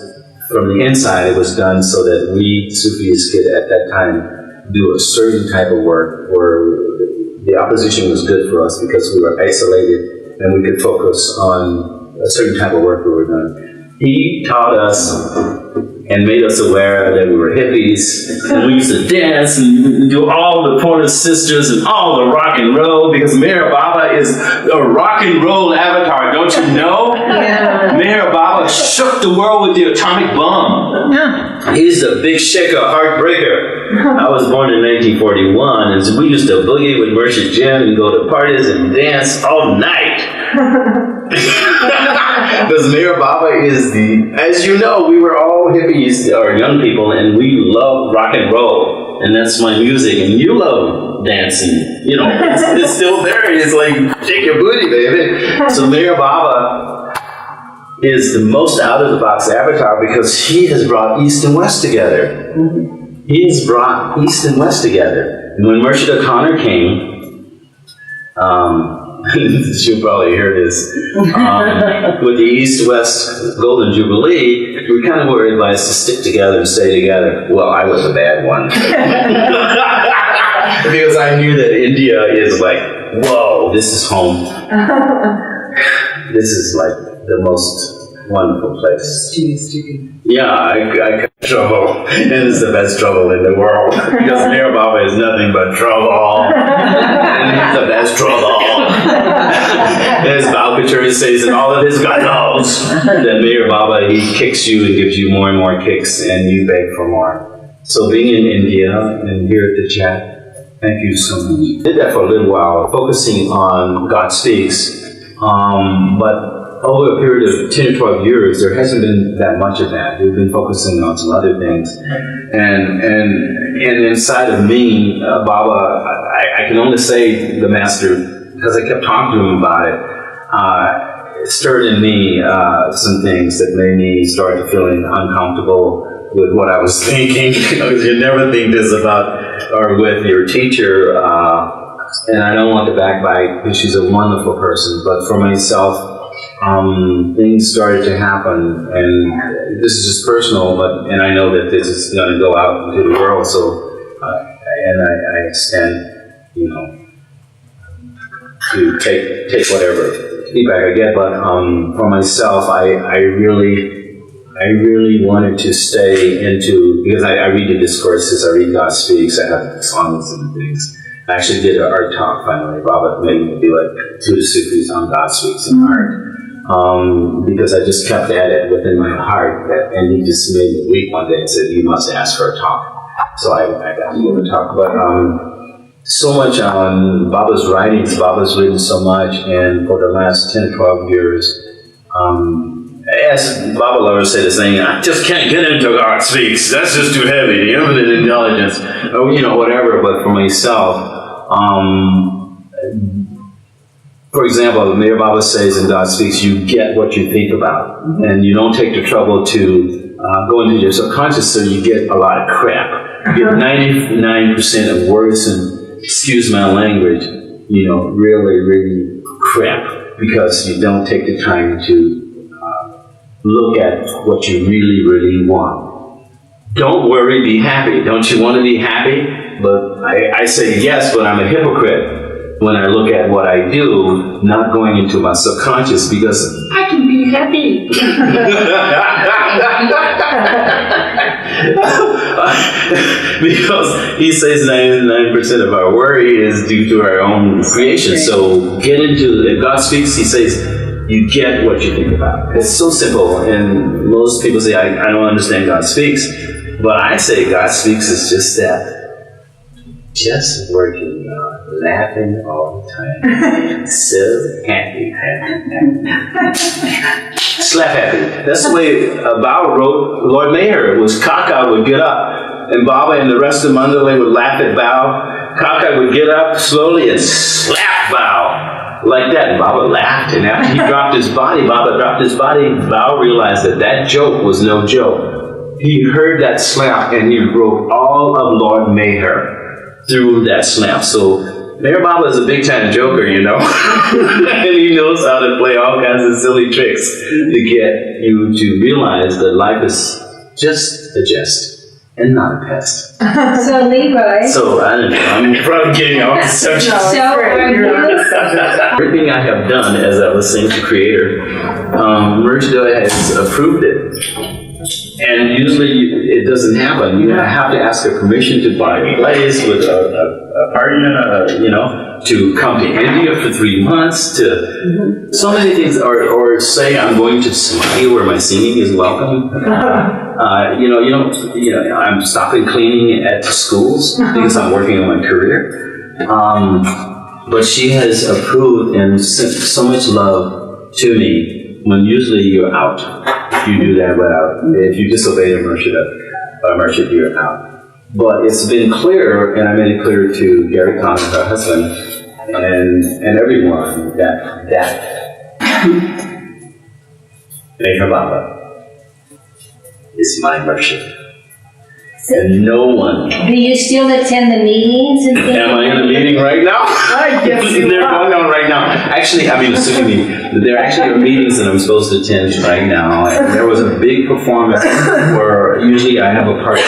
from the inside, it was done so that we Sufis could at that time do a certain type of work where the opposition was good for us because we were isolated and we could focus on a certain type of work we were doing. He taught us and made us aware that we were hippies, and we used to dance and do all the Pointer Sisters and all the rock and roll, because Meher Baba is a rock and roll avatar, don't you know? Yeah. Meher Baba shook the world with the atomic bomb. Yeah. He's the big shaker, heartbreaker. I was born in 1941, and so we used to boogie with Merchant Jim and go to parties and dance all night. Because Meher Baba is as you know, we were all hippies or young people, and we love rock and roll, and that's my music, and you love dancing. It's still there. It's like, shake your booty, baby. So Meher Baba is the most out-of-the-box avatar because he has brought East and West together. He has brought East and West together. And when Merchant O'Connor came, she'll probably hear this, with the East-West Golden Jubilee, we kind of were advised to stick together and stay together. Well, I was a bad one. Because I knew that India is like, whoa, this is home. This is like the most wonderful place. Yeah, I got trouble, and it's the best trouble in the world, because Meher Baba is nothing but trouble, and he's the best trouble. As Balkatur says in all of his guidelines, that Meher Baba, he kicks you and gives you more and more kicks, and you beg for more. So being in India and here at the chat, thank you so much. Did that for a little while, focusing on God Speaks, but over a period of 10 or 12 years, there hasn't been that much of that. We've been focusing on some other things. And inside of me, Baba, I can only say the Master, because I kept talking to him about it, stirred in me some things that made me start feeling uncomfortable with what I was thinking. Because you never think this about or with your teacher. And I don't want to backbite, because she's a wonderful person. But for myself, things started to happen, and this is just personal, and I know that this is going to go out into the world, so, and I extend, to take whatever feedback I get, but for myself, I really wanted to stay into, because I read the discourses, I read God Speaks, I have songs and things. I actually did an art talk finally. Robert made me do like 2 Sufis on God Speaks and art. Because I just kept at it within my heart, and he just made me weep one day and said, you must ask for a talk. So I got to give a talk. But so much on Baba's writings, Baba's written so much, and for the last 10 or 12 years, as Baba lovers say the saying, I just can't get into God Speaks, that's just too heavy, the infinite intelligence, or whatever. But for myself, for example, Meher Baba says in God Speaks, you get what you think about, and you don't take the trouble to go into your subconscious, so you get a lot of crap. You get 99% of words, and excuse my language, really, really crap, because you don't take the time to look at what you really, really want. Don't worry, be happy. Don't you want to be happy? But I say yes, but I'm a hypocrite when I look at what I do, not going into my subconscious, because I can be happy. Because he says 99% of our worry is due to our own creation. So get into, if God speaks, he says, you get what you think about. It's so simple. And most people say, I don't understand God speaks. But I say God speaks is just that. Just working on, laughing all the time. So happy. Slap happy. That's the way Baba wrote Lord Maher. It was Kaka would get up, and Baba and the rest of Mandalay would laugh at Bao. Kaka would get up slowly and slap Bao. Like that. And Baba laughed, and after he dropped his body, Baba dropped his body, Bao realized that that joke was no joke. He heard that slap, and he wrote all of Lord Maher through that slap. So MeherBaba is a big time joker, you know. And he knows how to play all kinds of silly tricks to get you to realize that life is just a jest and not a pest. So Leroy. So I don't know, I'm probably getting off the subject. Everything I have done, as I was saying to Creator, Merchda has approved it. And usually it doesn't happen. You have to ask a permission to buy a place with a partner, you know, to come to India for 3 months, to so many things, or say I'm going to Somalia where my singing is welcome. I'm stopping cleaning at schools because I'm working on my career. But she has approved and sent so much love to me when usually you're out. You do that if you disobey the Merchant, you're out. But it's been clear, and I made it clear to Gary Khan, her husband, and everyone, that MeherBaba is my Merchant. And no one. Do you still attend the meetings and things? Am I in a meeting right now? They're going on right now. Actually, assuming me, there actually are meetings that I'm supposed to attend right now. And there was a big performance where usually I have a part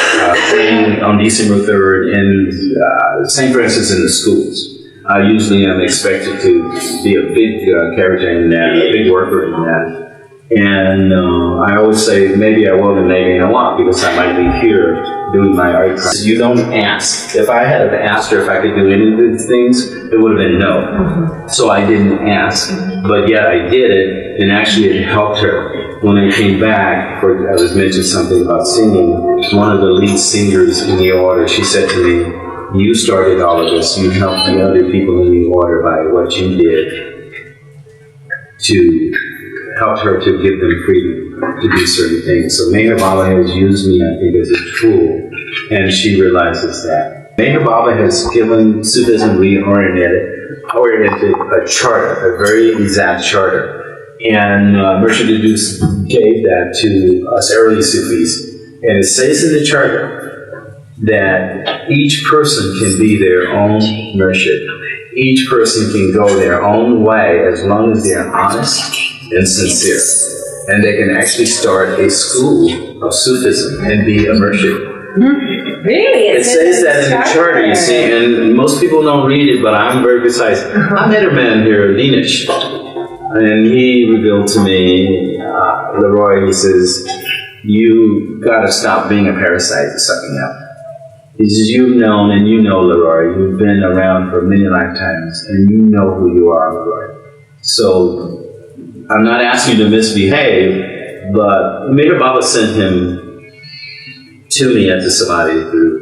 playing on December 3rd in St. Francis in the schools. Usually I'm expected to be a big character in that, a big worker in that. And I always say, maybe I will and maybe I won't, because I might be here doing my art practice. You don't ask. If I had asked her if I could do any of these things, it would have been no. So I didn't ask. But yet I did it, and actually it helped her. When I came back, I was mentioned something about singing. One of the lead singers in the order, she said to me, you started all of this. You helped the other people in the order by what you did to help her to give them freedom to do certain things. So MeherBaba has used me, I think, as a tool, and she realizes that. MeherBaba has given Sufism Reoriented a charter, a very exact charter. And Merchant gave that to us early Sufis. And it says in the charter that each person can be their own Merchant. Each person can go their own way as long as they're honest and sincere. And they can actually start a school of Sufism and be a Merchant. Really? It says that in the charter, you see, and most people don't read it, but I'm very precise. I met a man here, Dinesh, and he revealed to me, Leroy, he says, you gotta stop being a parasite sucking up. He says, you've known, and you know, Leroy, you've been around for many lifetimes, and you know who you are, Leroy. So, I'm not asking you to misbehave, but MeherBaba sent him to me at the Samadhi through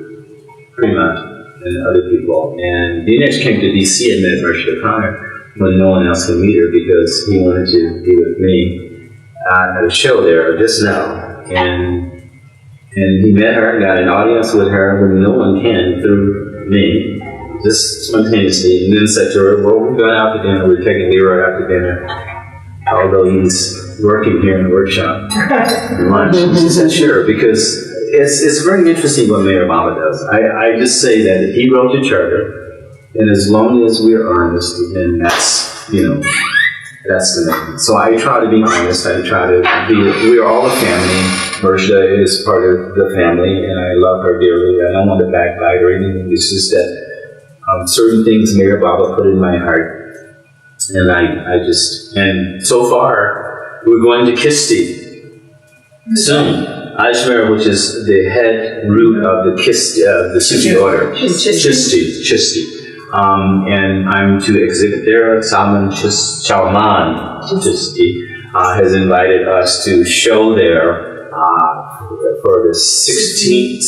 Prima and other people. And Dinesh came to DC and met Merchda Connor when no one else could meet her because he wanted to be with me at a show there just now. And he met her and got an audience with her when no one can through me, just spontaneously. And then said to her, well, we're going out to dinner, we're taking Leroy out to dinner. Although he's working here in the workshop lunch. She said, sure, because it's very interesting what MeherBaba does. I just say that if he wrote the charter, and as long as we're honest, then that's, that's the name. So I try to be honest, I try to be, we're all a family. Merchda is part of the family, and I love her dearly. I don't want to backbite or anything. It's just that certain things MeherBaba put in my heart. And and so far, we're going to Kisti Soon. Ajmer, which is the head root of the Sufi order. Chisti. And I'm to exhibit there. Salman Chisti has invited us to show there for the 16th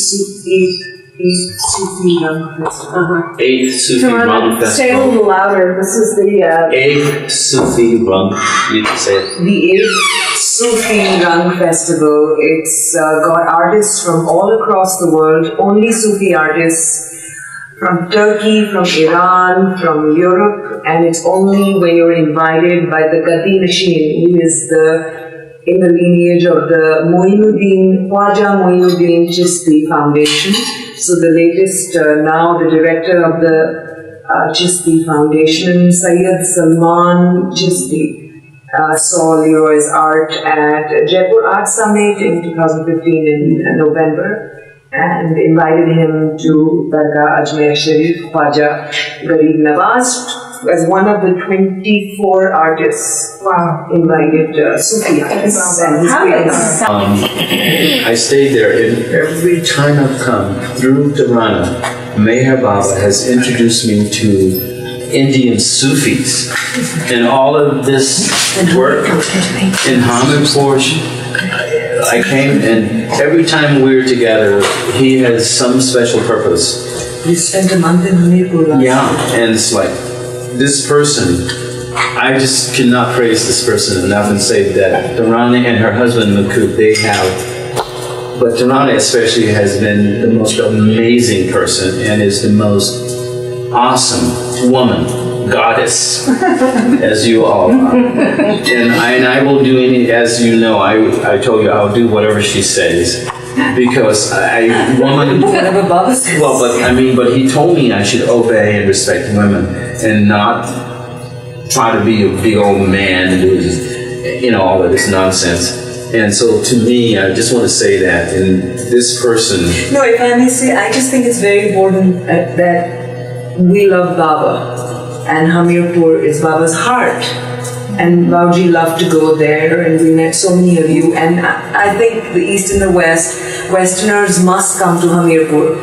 Sufi Young Festival. 8th Sufi Rum Say a Festival. little louder. This is the 8th Sufi Rum. You can say it. The 8th Sufi Young Festival. It's got artists from all across the world, only Sufi artists from Turkey, from Iran, from Europe, and it's only when you're invited by the Gadi machine, who is in the lineage of the Khwaja Moinuddin Chisti Foundation. So the latest, now the director of the Chisti Foundation, Syed Salman Chisti, saw Leroy's art at Jaipur Art Summit in 2015 in November, and invited him to Dargah Ajmer Sharif Khwaja Garib Nawaz as one of the 24 artists invited Sufi artists. And I stayed there, and every time I've come through Tirana, Meher Baba has introduced me to Indian Sufis. And all of this work in Hamirpur, I came, and every time we're together, he has some special purpose. You spent a month in Hamirpur. Yeah, and it's like, this person, I just cannot praise this person enough and say that Tarani and her husband Makub, they have, but Tarani especially has been the most amazing person and is the most awesome woman, goddess, as you all are. And I will do any, as you know, I told you I'll do whatever she says. Because Whatever Baba says. well, but he told me I should obey and respect women and not try to be a big old man and do just, all of this nonsense. And so to me, I just want to say that, and this person... No, if I may say, I just think it's very important that we love Baba, and Hamirpur is Baba's heart. And Bauji loved to go there, and we met so many of you. And I think the East and the West, Westerners must come to Hamirpur.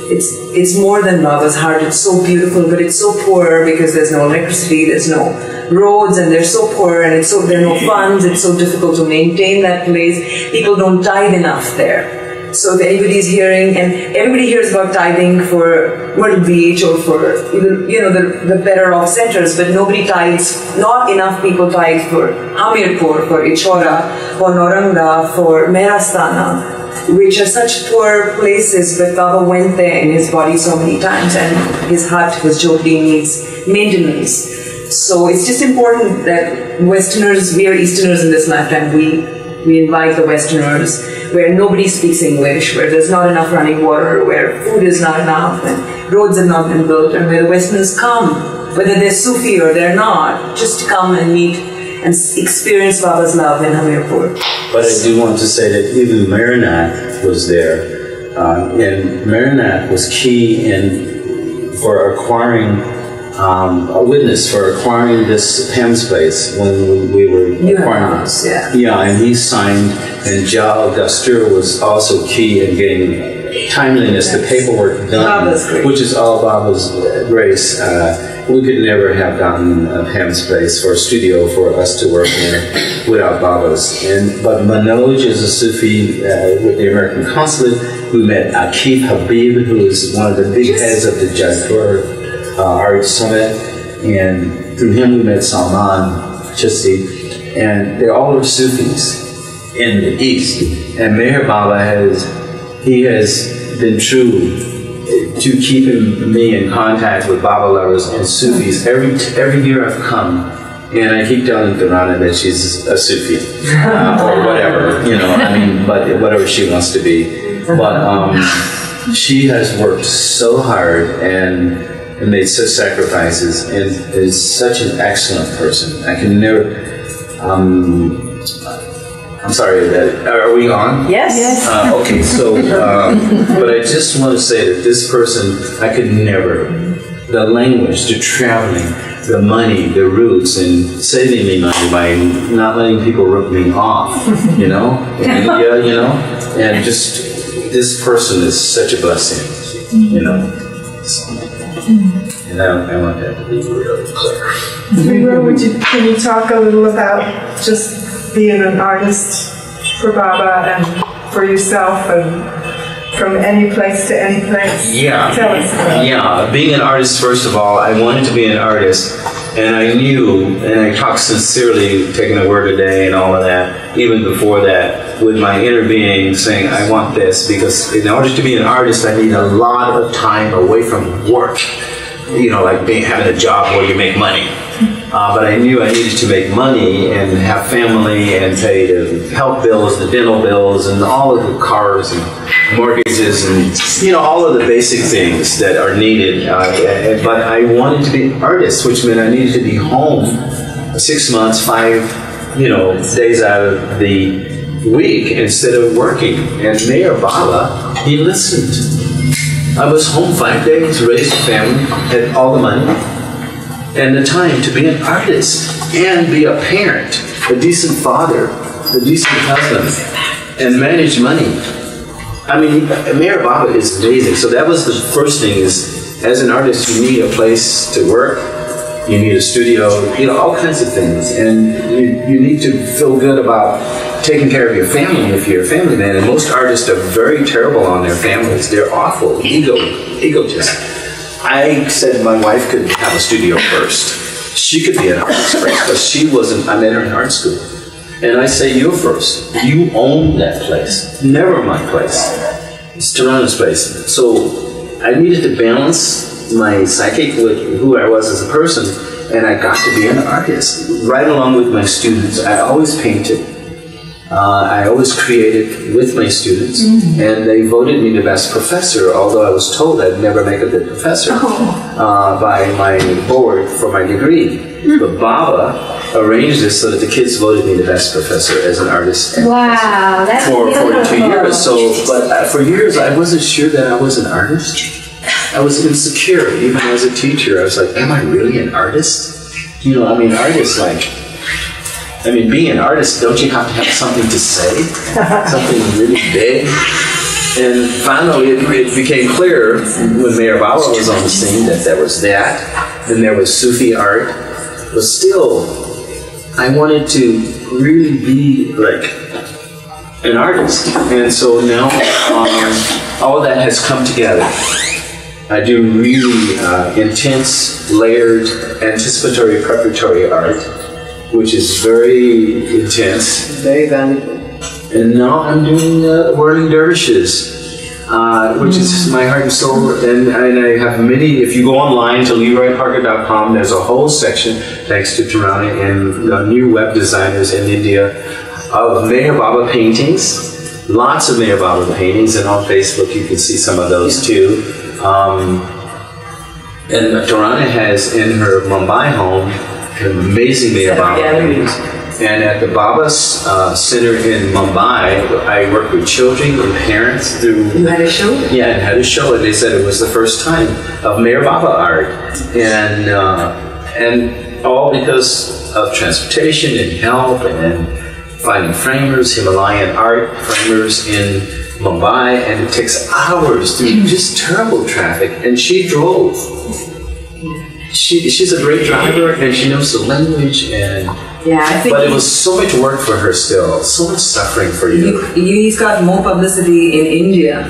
It's more than Baba's heart. It's so beautiful, but it's so poor because there's no electricity, there's no roads, and they're so poor, and there are no funds. It's so difficult to maintain that place. People don't tithe enough there. So if anybody's hearing, and everybody hears about tithing for Myrtle Beach or for the better off centers, but nobody tithes. Not enough people tithe for Hamirpur, for Ichora, for Noranga, for Merastana, which are such poor places. But Baba went there in his body so many times, and his heart, his jyoti needs maintenance. So it's just important that Westerners, we are Easterners in this lifetime. We invite the Westerners, where nobody speaks English, where there's not enough running water, where food is not enough, and roads have not been built, and where the Westerners come, whether they're Sufi or they're not, just to come and meet and experience Baba's love in Hamirpur. But I do want to say that even Marinath was there, and Marinath was key for acquiring a witness for acquiring this Pam's place when we were acquiring house, yeah. Yeah, and he signed, and Jal Gastur was also key in getting timeliness, the paperwork done, which is all Baba's grace. We could never have gotten Pam's place for a studio for us to work in without Baba's. But Manoj is a Sufi with the American consulate. We met Akif Habib, who is one of the big heads of the Jaipur Art Summit, and through him we met Salman Chisti, and they all are Sufis in the East. And Meher Baba has been true to keeping me in contact with Baba lovers and Sufis. Every year I've come, and I keep telling Tarana that she's a Sufi or whatever, but whatever she wants to be. But she has worked so hard and made such sacrifices, and is such an excellent person. I can never. I'm sorry. Are we on? Yes. Okay. So, but I just want to say that this person, I could never. The language, the traveling, the money, the roots, and saving me money by not letting people rip me off, you know, in India, you know, and just this person is such a blessing, you know. So, and I want that to be really clear. Leroy, can you talk a little about just being an artist for Baba and for yourself and from any place to any place? Yeah. Tell us about it. Yeah, being an artist, first of all, I wanted to be an artist, and I knew, and I talked sincerely, taking a word a day and all of that, even before that, with my inner being saying, I want this, because in order to be an artist, I need a lot of time away from work. You know, like having a job where you make money. But I knew I needed to make money and have family and pay the health bills, the dental bills, and all of the cars and mortgages and, you know, all of the basic things that are needed. But I wanted to be an artist, which meant I needed to be home 6 months, 5, you know, days out of the week instead of working. And Mayor Baba, he listened. I was home 5 days, raised a family, had all the money, and the time to be an artist and be a parent, a decent father, a decent husband, and manage money. I mean, Mayor Baba is amazing. So that was the first thing is, as an artist, you need a place to work, you need a studio, you know, all kinds of things. And you need to feel good about taking care of your family if you're a family man. And most artists are very terrible on their families. They're awful, egotists. I said my wife could have a studio first. She could be an artist first, but she wasn't. I met her in art school. And I say, you're first. You own that place. Never my place. It's Toronto's place. So I needed to balance my psychic with who I was as a person, and I got to be an artist. Right along with my students, I always painted. I always created with my students, and they voted me the best professor, although I was told I'd never make a good professor by my board for my degree. But Baba arranged this so that the kids voted me the best professor as an artist. Wow, that's for 42 beautiful. years. So, but for years I wasn't sure that I was an artist. I was insecure, even as a teacher. I was like, am I really an artist? You know, I mean, artists being an artist, don't you have to have something to say? Something really big? And finally, it became clear when Mayor Baba was on the scene that there was that, and there was Sufi art. But still, I wanted to really be like an artist. And so now, all that has come together. I do really intense, layered, anticipatory, preparatory art, which is very intense. Very valuable. And now I'm doing Whirling Dervishes, which is my heart and soul. And I have many, if you go online to LeroyParker.com, there's a whole section, thanks to Tarani and the new web designers in India, of Meher Baba paintings. Lots of Meher Baba paintings, and on Facebook you can see some of those too. And Tarani has in her Mumbai home an amazing Meher Baba paintings. And at the Baba Center in Mumbai, I work with children and parents through... You had a show? Yeah, I had a show, and they said it was the first time of Meher Baba art. And all because of transportation and help and finding framers, Himalayan art framers in Mumbai, and it takes hours through just terrible traffic. And she drove. She's a great driver, and she knows the language, and but it was so much work for her still, so much suffering for you. He's got more publicity in India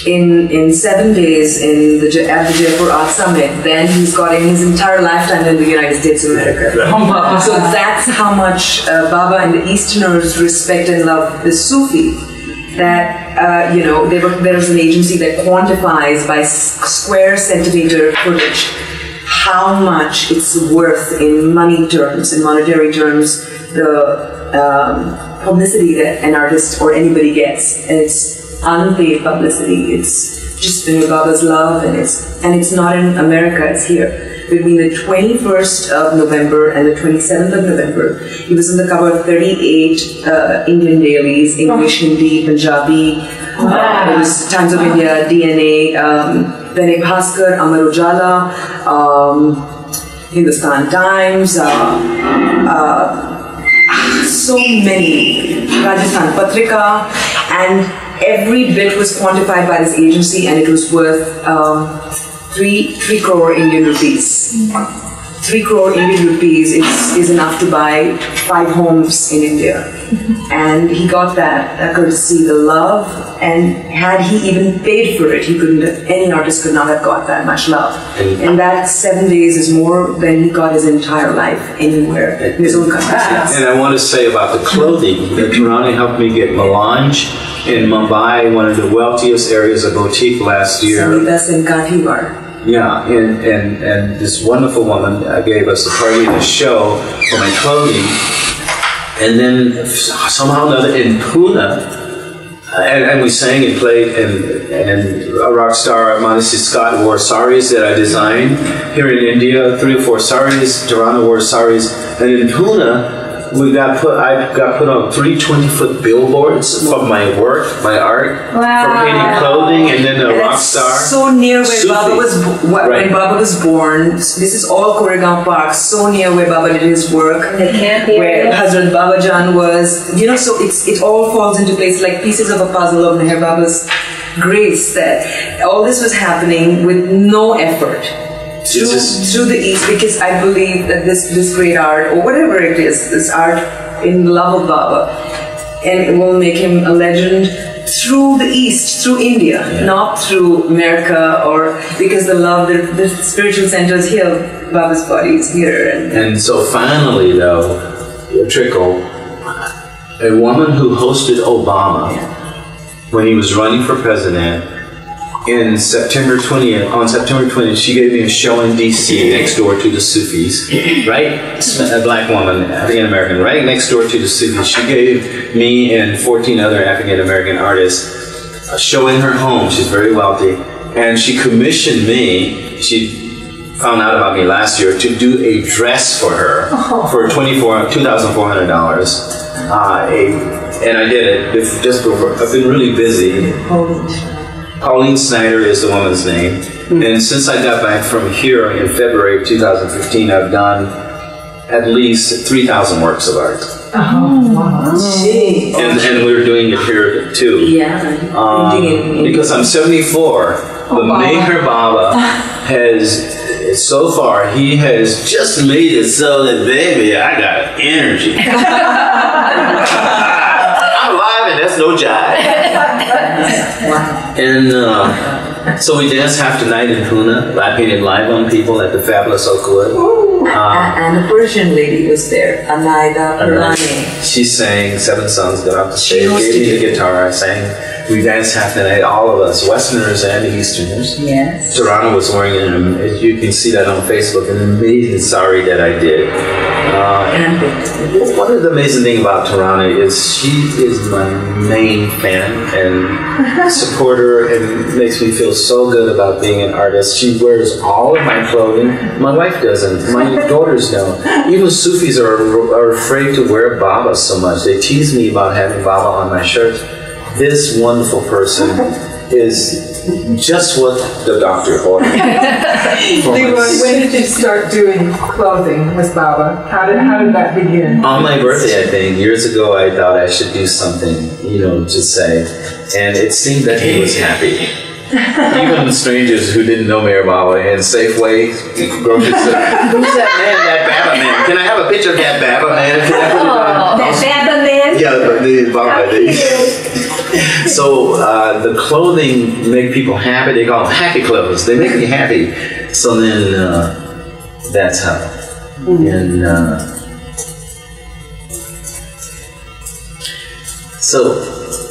in 7 days at the Jaipur Art Summit than he's got in his entire lifetime in the United States of America. So that's how much Baba and the Easterners respect and love the Sufi. That there is an agency that quantifies by square centimeter footage how much it's worth in money terms, in monetary terms, the publicity that an artist or anybody gets. And it's unpaid publicity. It's just Baba's love, and it's not in America, it's here. Between the 21st of November and the 27th of November, he was on the cover of 38 Indian dailies, English, Hindi, Punjabi, it was Times of India, DNA, Bene Bhaskar, Amar Ujala, Hindustan Times, so many, Rajasthan Patrika, and every bit was quantified by this agency, and it was worth 3 crore Indian rupees. 3 crore Indian rupees is enough to buy 5 homes in India. And he got that courtesy, the love, and had he even paid for it, any artist could not have got that much love. And that 7 days is more than he got his entire life anywhere in his own country. And I want to say about the clothing, that Tarani helped me get Melange in Mumbai, one of the wealthiest areas of boutique last year. Sanitas and Kathiwar. Yeah, and this wonderful woman gave us a party and a show for my clothing. And then somehow or another in Pune, and we sang and played, and a rock star, Modesty Scott, wore saris that I designed here in India, 3 or 4 saris. Tarana wore saris, and in Pune, I got put on 3 20-foot billboards for my work, my art, for painting clothing, and then a rock star. So near where Sufi. Baba was, when Baba was born. This is all Koregaon Park. So near where Baba did his work, where Hazrat Babajan was. So it all falls into place like pieces of a puzzle of Meher Baba's grace. That all this was happening with no effort. Through the East, because I believe that this great art, or whatever it is, this art in love of Baba, and it will make him a legend through the East, through India, not through America, or because the spiritual center is here, Baba's body is here. And so finally, though, a trickle, a woman who hosted Obama when he was running for president, on September 20th, she gave me a show in D.C. next door to the Sufis, right? A black woman, African-American, right next door to the Sufis. She gave me and 14 other African-American artists a show in her home. She's very wealthy. And she commissioned me, she found out about me last year, to do a dress for her for $2,400. And I did it just before. I've been really busy. Pauline Snyder is the woman's name. And since I got back from here in February of 2015, I've done at least 3,000 works of art. Oh, wow. And we're doing it here too. Yeah. Because I'm 74, but Meher Baba has, so far, he has just made it so that, baby, I got energy. I'm alive and that's no jive. And so we danced half the night in Pune. I painted live on people at the Fabulous Oakwood. And a Persian lady was there, Anaida Purani. She sang 7 songs, got off the stage, gave me the guitar, I sang. We danced half the night, all of us, Westerners and Easterners. Yes. Tarana was wearing, you can see that on Facebook, an amazing sari that I did. One of the amazing things about Tarana is she is my main fan and supporter, and makes me feel so good about being an artist. She wears all of my clothing. My wife doesn't. My daughters don't. Even Sufis are afraid to wear Baba so much. They tease me about having Baba on my shirt. This wonderful person is just what the doctor ordered. Leroy, when did you start doing clothing with Baba? How did that begin? On my birthday, I think, years ago, I thought I should do something, to say. And it seemed that he was happy. Even strangers who didn't know Meher Baba in Safeway, grocery store, who's that man, that Baba man? Can I have a picture of that Baba man? Can I put it on? That Baba man? Yeah, the Baba. So the clothing make people happy. They call them happy clothes. They make me happy. So then that's how. And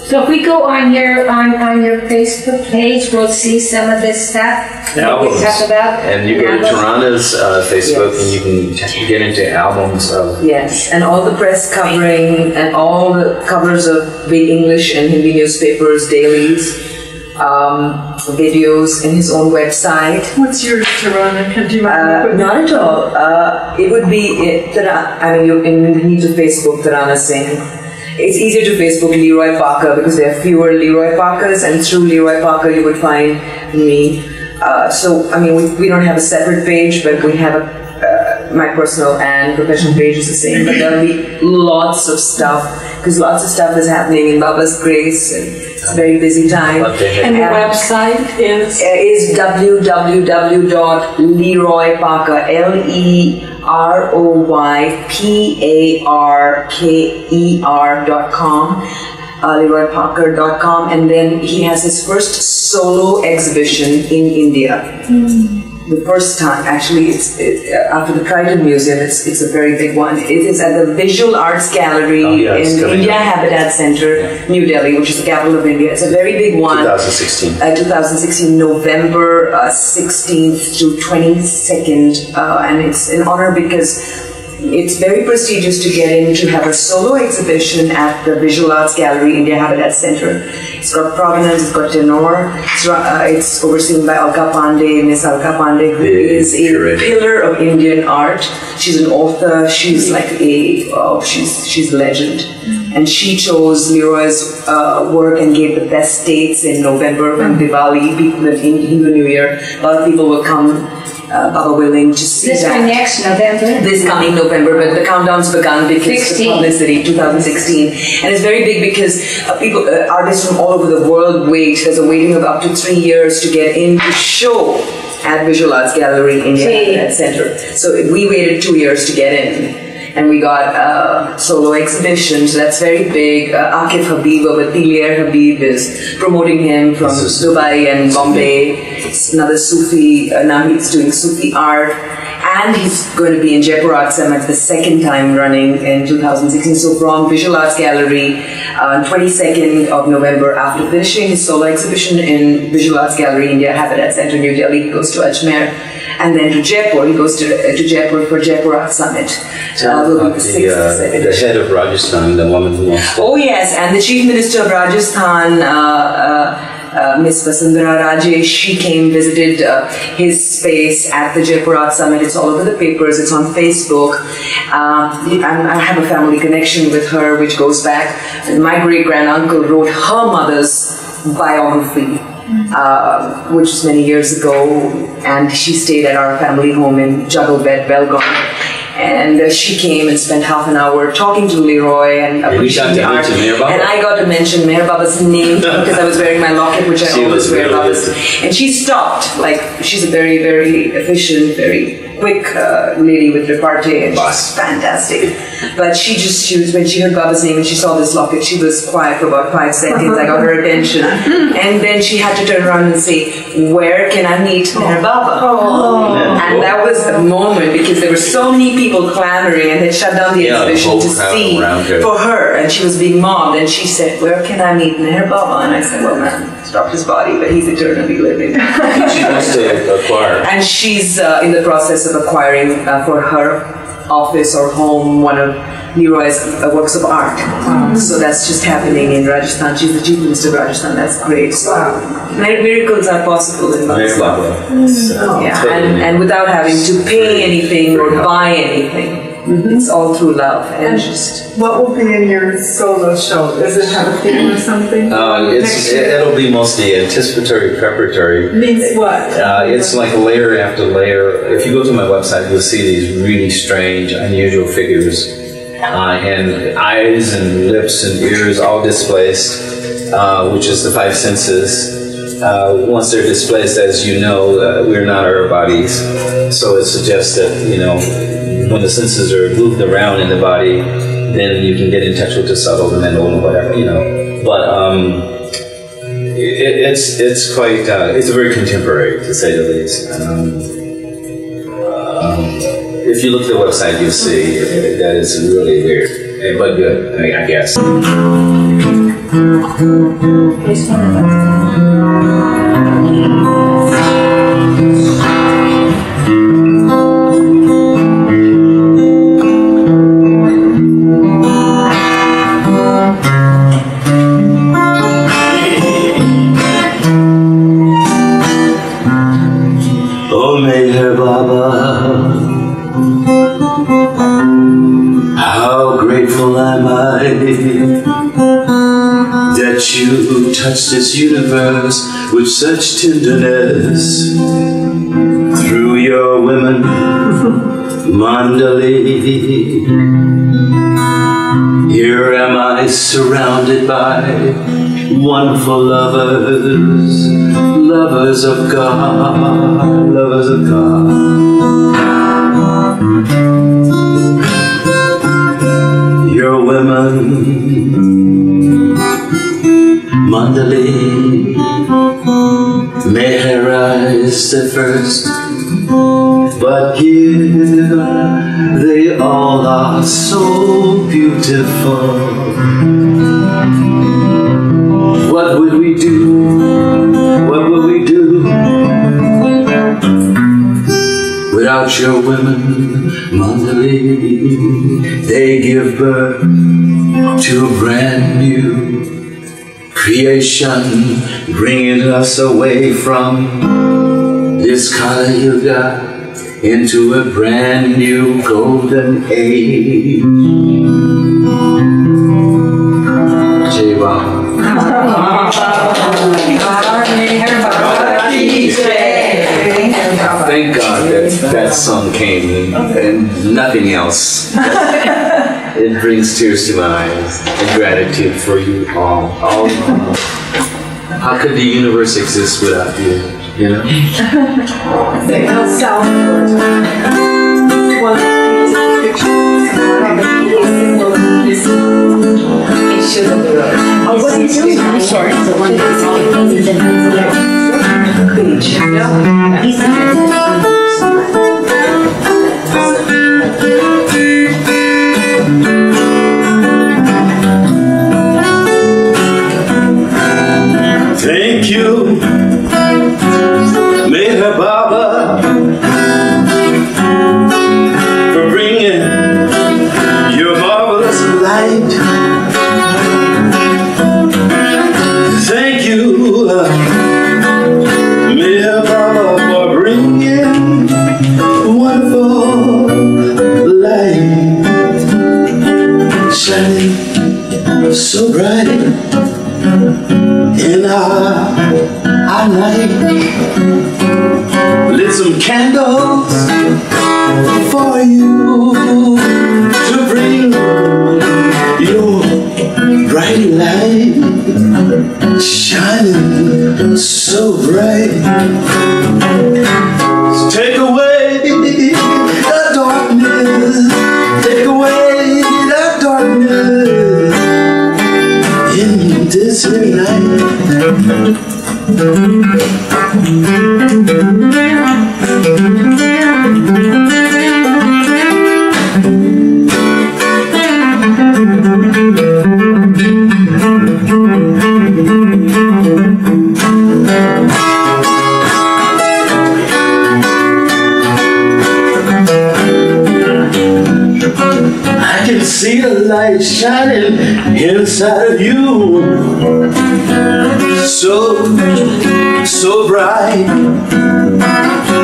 So if we go on your Facebook page, we'll see some of this stuff that we talk about. And you go to Tarana's Facebook, and you can get into albums of... Yes, and all the press covering and all the covers of big English and Hindi newspapers, dailies, videos in his own website. What's yours, Tarana? Do you mind? Not at all. It would be, you need to Facebook Tarana Singh. It's easier to Facebook Leroy Parker because there are fewer Leroy Parkers, and through Leroy Parker you would find me. We don't have a separate page, but we have my personal and professional page is the same, but there'll be lots of stuff, because lots of stuff is happening in Baba's grace, and it's a very busy time. And the website is www.leroyparker, LeroyParker.com. LeroyParker.com, and then he has his first solo exhibition in India. The first time, actually, it's after the Crichton Museum. It's a very big one. It is at the Visual Arts Gallery in India Habitat Center, New Delhi, which is the capital of India. It's a very big one. 2016. 2016, November 16th to 22nd, and it's an honor because it's very prestigious to get in to have a solo exhibition at the Visual Arts Gallery, India Habitat Center. It's got provenance, it's got tenor. It's overseen by Alka Pandey, Miss Alka Pandey, who is a pillar of Indian art. She's an author. She's like she's a legend. And she chose Leroy's work and gave the best dates in November when Diwali, the Hindu New Year. A lot of people will come. Baba willing to see this that. Next November? This coming November, but the countdown's begun because of publicity, 2016. And it's very big because artists from all over the world wait. There's a waiting of up to 3 years to get in to show at Visual Arts Gallery, India Center. So we waited 2 years to get in. And we got solo exhibitions. That's very big. Akif Habib of Atelier Habib is promoting him from Dubai and Bombay. It's another Sufi. Now he's doing Sufi art. And he's going to be in Jaipur Art Summit the second time running in 2016. So from Visual Arts Gallery, 22nd of November, after finishing his solo exhibition in Visual Arts Gallery, India Habitat Center, New Delhi, he goes to Ajmer. And then to Jaipur, he goes to Jaipur for Jaipur Art Summit. The head of Rajasthan, the woman who wants to... Oh yes, and the Chief Minister of Rajasthan, Miss Vasundhara Rajesh, she came, visited his space at the Jaipur Art Summit. It's all over the papers, it's on Facebook. I have a family connection with her which goes back. My great-granduncle wrote her mother's biography. Which was many years ago, and she stayed at our family home in Jugglebed, Belgaum. And she came and spent half an hour talking to Leroy and appreciating the art. And I got to mention Meher Baba's name because I was wearing my locket, which I always wear Baba's. And she stopped. Like, she's a very, very efficient, very quick lady with repartee, and she's fantastic. But she was, when she heard Baba's name and she saw this locket, she was quiet for about 5 seconds. I got her attention. And then she had to turn around and say, "Where can I meet Meher Baba?" And that was the moment, because there were so many people clamoring, and they shut down the exhibition to see for her, and she was being mobbed, and she said, "Where can I meet Meher Baba?" And I said, "Well, man, stopped his body, but he's eternally living." She wants to acquire. And she's in the process of acquiring for her office or home one of Leroy's works of art. So that's just happening in Rajasthan. She's the Chief Minister of Rajasthan. That's great. So miracles are possible in Rajasthan. And without having to pay anything or buy anything. It's all through love. And just what will be in your solo show? Does it have a theme or something? It'll be mostly anticipatory, preparatory. Means what? It's like layer after layer. If you go to my website, you'll see these really strange, unusual figures. And eyes and lips and ears all displaced, which is the 5 senses. Once they're displaced, as you know, we're not our bodies. So it suggests that, when the senses are moved around in the body, then you can get in touch with the subtle, the mental, and whatever, But it's quite, it's very contemporary, to say the least. If you look at the website, you'll see that it's really weird, but good, I guess. Oh, Meher Baba, how grateful am I that you touched this universe with such tenderness. Through your women, Mandali. Here am I surrounded by wonderful lovers, lovers of God, lovers of God. Your women, Mandali, Mehera is the first, but here they all are so beautiful. What would we do? What would we do without your women, Mandali? They give birth to a brand new creation, bringing us away from this Kali Yuga into a brand new golden age. Jai Baba. Thank God that song came and nothing else. It brings tears to my eyes and gratitude for you all. How could the universe exist without you? You know? Sorry. Thank you, MeherBaba, for bringing your marvelous light. Thank you, MeherBaba, for bringing wonderful light, shining so bright in our night. Lit some candles for you to bring your bright light, shining so bright. Take away the darkness, take away the darkness in this night. I can see the light shining inside of you, so bright.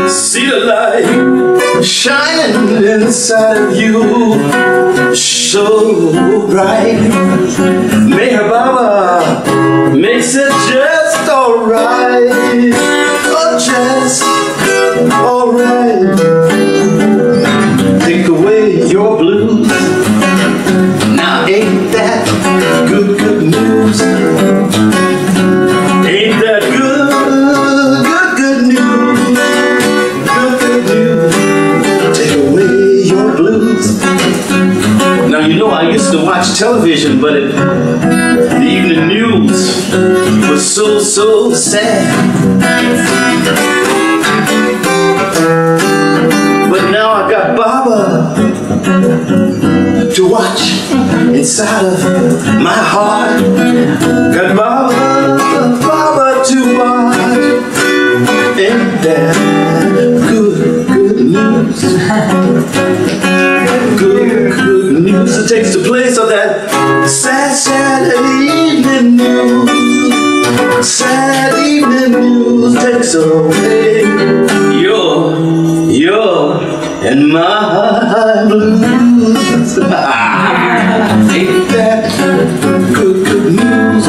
See the light shining inside of you, so bright. MeherBaba makes it just alright, oh just alright. Take away your blues. Now ain't that good news? Ain't that good news? Good news. Take away your blues. Now you know I used to watch television, but the evening news was so sad. But now I got Baba to watch inside of my heart. Got Baba to watch. Ain't that good news? Good news. It takes the place of that sad evening news. Sad evening news takes away your and my blues. Ain't that good news?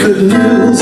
Good news.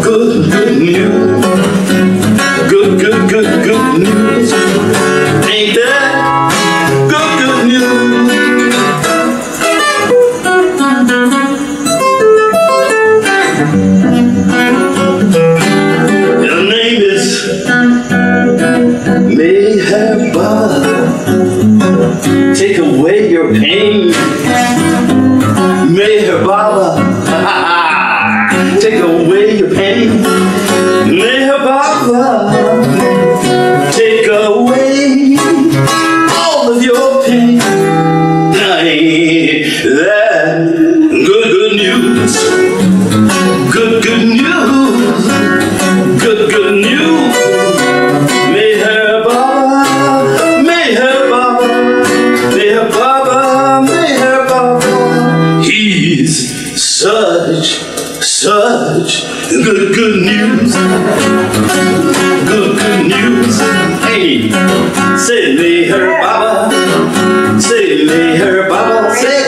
good news. Good news. Ain't that good news? Your name is MeherBaba. Take away your pain. MeherBaba. Take away your pain. MeherBaba. Take away all of your pain. That good news. Good news. Good news. MeherBaba. He's such good news. Good news. Hey, say MeherBaba. Say MeherBaba. Say